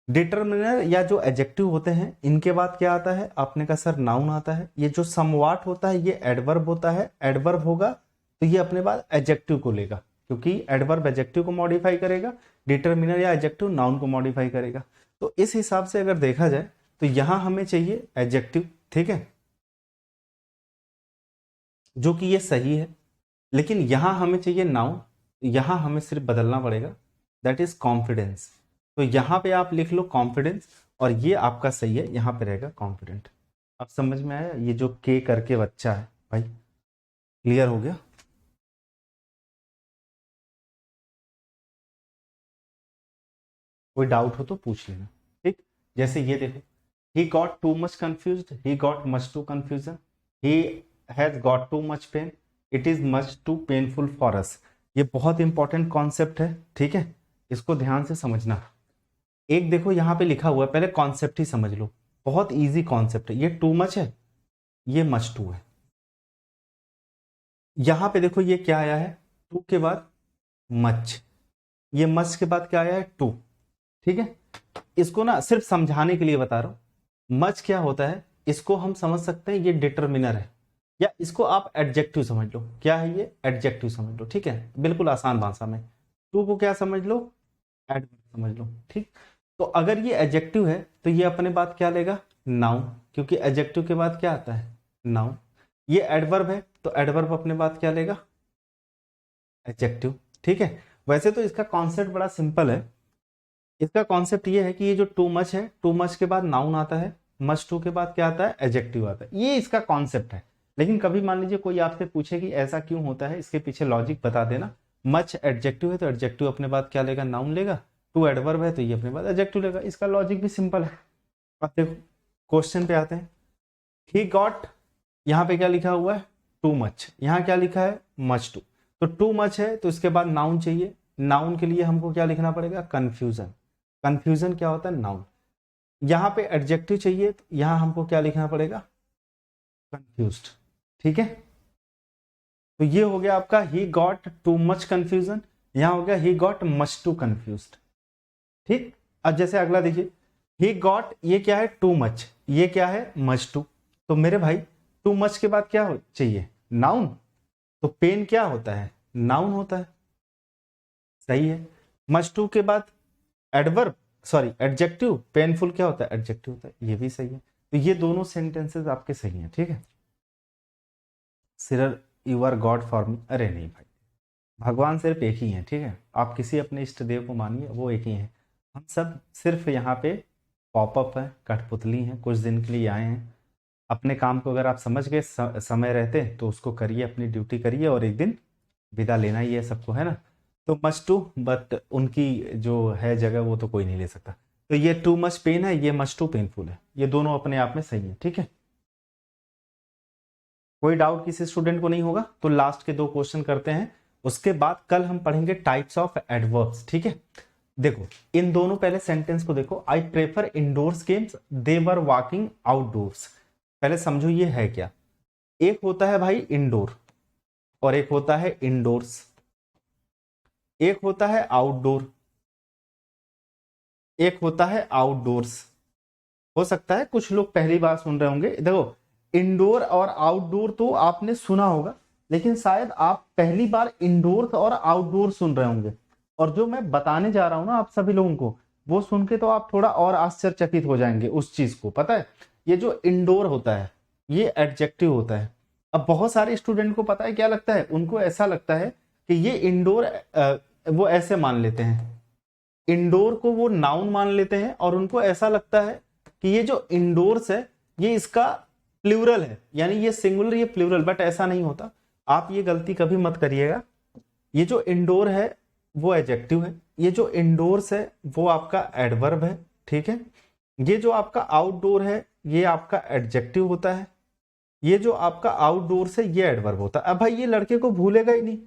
डिटरमिनर या जो एडजेक्टिव होते हैं इनके बाद क्या आता है, आपने कहा सर नाउन आता है। ये जो समवॉट होता है ये एडवर्ब होता है, एडवर्ब होगा तो ये अपने बाद एडजेक्टिव को लेगा, क्योंकि एडवर्ब एडजेक्टिव को मॉडिफाई करेगा, डिटरमिनर या एडजेक्टिव नाउन को मॉडिफाई करेगा। तो इस हिसाब से अगर देखा जाए तो यहां हमें चाहिए एडजेक्टिव, ठीक है, जो कि ये सही है। लेकिन यहां हमें चाहिए नाउन, यहां हमें सिर्फ बदलना पड़ेगा, दैट इज कॉन्फिडेंस। तो यहां पे आप लिख लो कॉन्फिडेंस, और ये आपका सही है, यहां पे रहेगा कॉन्फिडेंट। अब समझ में आया, ये जो के करके बच्चा है भाई, क्लियर हो गया। कोई डाउट हो तो पूछ लेना, ठीक। जैसे ये देखो, he got too much confused, he got much too confusion, he has got too much pain, it is much too painful for us. ये बहुत इंपॉर्टेंट कॉन्सेप्ट है, ठीक है, इसको ध्यान से समझना। एक देखो यहाँ पे लिखा हुआ है, पहले कॉन्सेप्ट ही समझ लो, बहुत इजी कॉन्सेप्ट है। ये टू मच है, ये मच टू है। यहां पे देखो ये क्या आया है, टू के बाद मच, ये मच के बाद क्या आया है, टू, ठीक है। इसको ना सिर्फ समझाने के लिए बता रहा हूं, मच क्या होता है इसको हम समझ सकते हैं, ये डिटरमिनर है, या इसको आप एडजेक्टिव समझ लो। क्या है ये, एडजेक्टिव समझ लो, ठीक है, बिल्कुल आसान भाषा में। टू को क्या समझ लो, एडवर्ब समझ लो, ठीक। तो अगर ये एडजेक्टिव है तो ये अपने बाद क्या लेगा, नाउन, क्योंकि एडजेक्टिव के बाद क्या आता है, नाउन। ये एडवर्ब है तो एडवर्ब अपने बाद क्या लेगा, एडजेक्टिव, ठीक है। वैसे तो इसका कॉन्सेप्ट बड़ा सिंपल है। इसका कॉन्सेप्ट ये है कि ये जो टू मच है, टू मच के बाद नाउन आता है, मच टू के बाद क्या आता है, एडजेक्टिव आता है, ये इसका कॉन्सेप्ट है। लेकिन कभी मान लीजिए कोई आपसे पूछे कि ऐसा क्यों होता है, इसके पीछे लॉजिक बता देना। मच एडजेक्टिव है तो एडजेक्टिव अपने बाद क्या लेगा, नाउन लेगा। टू एडवर्ब है तो ये अपने बाद एडजेक्टिव लेगा, इसका लॉजिक भी सिंपल है। अब देखो क्वेश्चन पे आते हैं। ही गॉट, यहाँ पे क्या लिखा हुआ है, टू मच, यहाँ क्या लिखा है, मच टू। तो टू मच है तो इसके बाद नाउन चाहिए, नाउन के लिए हमको क्या लिखना पड़ेगा, कंफ्यूजन। कंफ्यूजन क्या होता है, नाउन। यहां पे एडजेक्टिव चाहिए तो यहां हमको क्या लिखना पड़ेगा, कंफ्यूज्ड, ठीक है। तो ये हो गया आपका he got too much confusion, यहां हो गया he got much too confused, ठीक। अब जैसे अगला देखिए, ही गॉट, ये क्या है, टू मच, ये क्या है, मच टू। तो मेरे भाई टू मच के बाद क्या चाहिए, नाउन। तो पेन क्या होता है, नाउन होता है, सही है। मच टू के बाद एडवर्ब, सॉरी एडजेक्टिव, पेनफुल क्या होता है, एडजेक्टिव होता है, ये भी सही है। तो ये दोनों सेंटेंसेस आपके सही हैं, ठीक है। Sir you are God for me, अरे नहीं भाई, भगवान सिर्फ एक ही है, ठीक है। आप किसी अपने इष्ट देव को मानिए, वो एक ही है। हम सब सिर्फ यहाँ पे पॉपअप है, कठपुतली हैं, कुछ दिन के लिए आए हैं। अपने काम को अगर आप समझ गए समय रहते तो उसको करिए, अपनी ड्यूटी करिए, और एक दिन विदा लेना ही है सबको, है ना। तो मच टू, बट उनकी जो है जगह वो तो कोई नहीं ले सकता। तो ये टू मच पेन है, ये मच टू पेनफुल है, ये दोनों अपने आप में सही है, ठीक है। कोई डाउट किसी स्टूडेंट को नहीं होगा तो लास्ट के दो क्वेश्चन करते हैं, उसके बाद कल हम पढ़ेंगे टाइप्स ऑफ एडवर्ब्स, ठीक है। देखो इन दोनों पहले सेंटेंस को देखो, I prefer indoors games, they were walking outdoors. पहले समझो ये है क्या, एक होता है भाई इंडोर और एक होता है इंडोर्स, एक होता है आउटडोर, एक होता है आउटडोर्स। हो सकता है कुछ लोग पहली बार सुन रहे होंगे, देखो इंडोर और आउटडोर तो आपने सुना होगा, लेकिन शायद आप पहली बार इंडोर्स और आउटडोर सुन रहे होंगे, और जो मैं बताने जा रहा हूं ना आप सभी लोगों को, वो सुन के तो आप थोड़ा और आश्चर्यचकित हो जाएंगे उस चीज को। पता है, ये जो इंडोर होता है ये एडजेक्टिव होता है। अब बहुत सारे स्टूडेंट को पता है क्या लगता है, उनको ऐसा लगता है कि ये इंडोर, वो ऐसे मान लेते हैं, इंडोर को वो नाउन मान लेते हैं, और उनको ऐसा लगता है कि ये जो इंडोर्स है ये इसका प्लूरल है, यानी ये सिंगुलर ये प्लूरल, बट ऐसा नहीं होता। आप ये गलती कभी मत करिएगा। ये जो इंडोर है वो एडजेक्टिव है, ये जो इंडोर्स है वो आपका एडवर्ब है, ठीक है। ये जो आपका आउटडोर है ये आपका एडजेक्टिव होता है, ये जो आपका आउटडोर्स है ये एडवर्ब होता है। अब भाई ये लड़के को भूलेगा ही नहीं,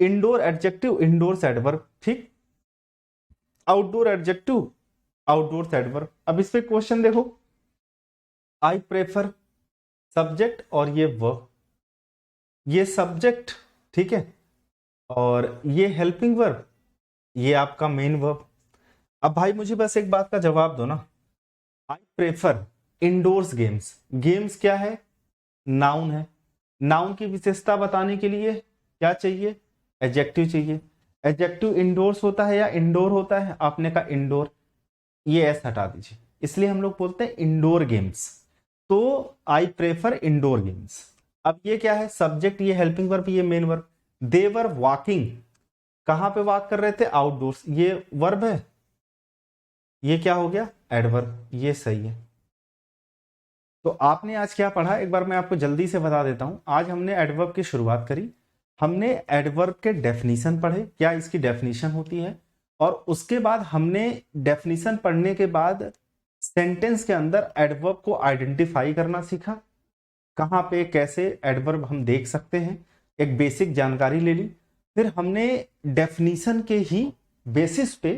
इंडोर एडजेक्टिव, इंडोर्स एडवर्ब, ठीक, आउटडोर एडजेक्टिव, आउटडोर एडवर्ब। अब इस पे क्वेश्चन देखो, आई प्रेफर सब्जेक्ट और ये वर्ब, ये सब्जेक्ट, ठीक है, और ये हेल्पिंग वर्ब, ये आपका मेन वर्ब। अब भाई मुझे बस एक बात का जवाब दो ना, I prefer indoors games, games क्या है, नाउन है, नाउन की विशेषता बताने के लिए क्या चाहिए, एडजेक्टिव चाहिए। एडजेक्टिव इंडोर्स होता है या इंडोर होता है, आपने कहा इंडोर, ये एस हटा दीजिए, इसलिए हम लोग बोलते हैं इंडोर गेम्स। तो आई प्रेफर इंडोर गेम्स। अब ये क्या है, सब्जेक्ट, ये हेल्पिंग वर्ब, ये main verb. They were walking, कहां पे वॉक कर रहे थे, आउटडोर्स, ये वर्ब है, ये क्या हो गया, एडवर्ब, ये सही है। तो आपने आज क्या पढ़ा, एक बार मैं आपको जल्दी से बता देता हूं। आज हमने एडवर्ब की शुरुआत करी, हमने एडवर्ब के डेफिनेशन पढ़े, क्या इसकी डेफिनेशन होती है, और उसके बाद हमने डेफिनेशन पढ़ने के बाद सेंटेंस के अंदर एडवर्ब को आइडेंटिफाई करना सीखा, कहां पे कैसे एडवर्ब हम देख सकते हैं, एक बेसिक जानकारी ले ली। फिर हमने डेफिनेशन के ही बेसिस पे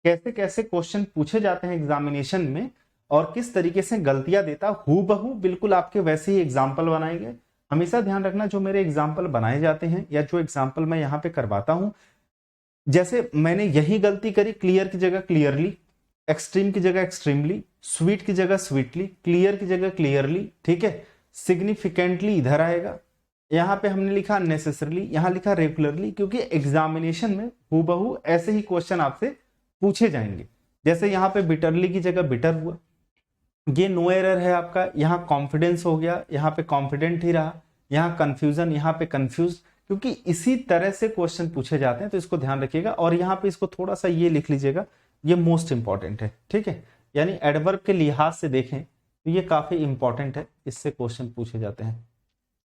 कैसे कैसे क्वेश्चन पूछे जाते हैं एग्जामिनेशन में, और किस तरीके से गलतियां देता, हूबहू बिल्कुल आपके वैसे ही एग्जाम्पल बनाएंगे। हमेशा ध्यान रखना, जो मेरे एग्जाम्पल बनाए जाते हैं या जो एग्जाम्पल मैं यहाँ पे करवाता हूं, जैसे मैंने यही गलती करी, क्लियर की जगह क्लियरली, एक्सट्रीम की जगह एक्सट्रीमली, स्वीट की जगह स्वीटली, क्लियर की जगह क्लियरली, ठीक है, सिग्निफिकेंटली इधर आएगा, यहां पे हमने लिखा नेसेसरली, यहां लिखा रेगुलरली, क्योंकि एग्जामिनेशन में हूबहू ऐसे ही क्वेश्चन आपसे पूछे जाएंगे। जैसे यहाँ पे बिटरली की जगह बिटर हुआ, ये नो एरर है आपका, यहाँ कॉन्फिडेंस हो गया, यहाँ पे कॉन्फिडेंट ही रहा, यहाँ कंफ्यूजन, यहाँ पे कंफ्यूज, क्योंकि इसी तरह से क्वेश्चन पूछे जाते हैं, तो इसको ध्यान रखिएगा। और यहाँ पे इसको थोड़ा सा ये लिख लीजिएगा, ये मोस्ट इंपॉर्टेंट है, ठीक है, यानी एडवर्ब के लिहाज से देखें तो ये काफी इंपॉर्टेंट है, इससे क्वेश्चन पूछे जाते हैं,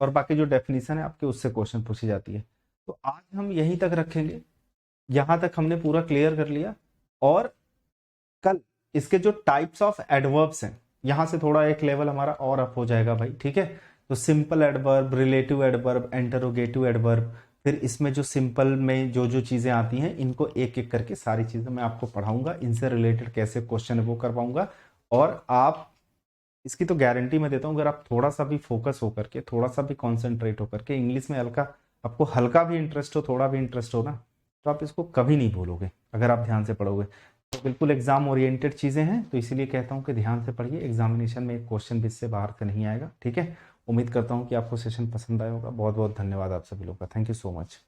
और बाकी जो डेफिनेशन है आपके उससे क्वेश्चन पूछी जाती है। तो आज हम यहीं तक रखेंगे, यहां तक हमने पूरा क्लियर कर लिया, और कल इसके जो टाइप्स ऑफ एडवर्ब्स हैं यहां से थोड़ा एक लेवल हमारा और अप हो जाएगा भाई, ठीक है। तो simple adverb, relative adverb, interrogative adverb, फिर इसमें जो सिंपल में जो जो चीजें आती हैं इनको एक एक करके सारी चीजें मैं आपको पढ़ाऊंगा, इनसे रिलेटेड कैसे क्वेश्चन है वो करवाऊंगा। और आप इसकी तो गारंटी मैं देता हूं, अगर आप थोड़ा सा भी फोकस होकर के, थोड़ा सा भी कॉन्सेंट्रेट होकर के, इंग्लिश में हल्का, आपको हल्का भी इंटरेस्ट हो, थोड़ा भी इंटरेस्ट हो ना, तो आप इसको कभी नहीं भूलोगे अगर आप ध्यान से पढ़ोगे। तो बिल्कुल एग्जाम ओरिएंटेड चीजें हैं, तो इसीलिए कहता हूं कि ध्यान से पढ़िए, एग्जामिनेशन में एक क्वेश्चन भी इससे बाहर से नहीं आएगा, ठीक है। उम्मीद करता हूं कि आपको सेशन पसंद आया होगा। बहुत बहुत धन्यवाद आप सभी लोग का, थैंक यू सो मच।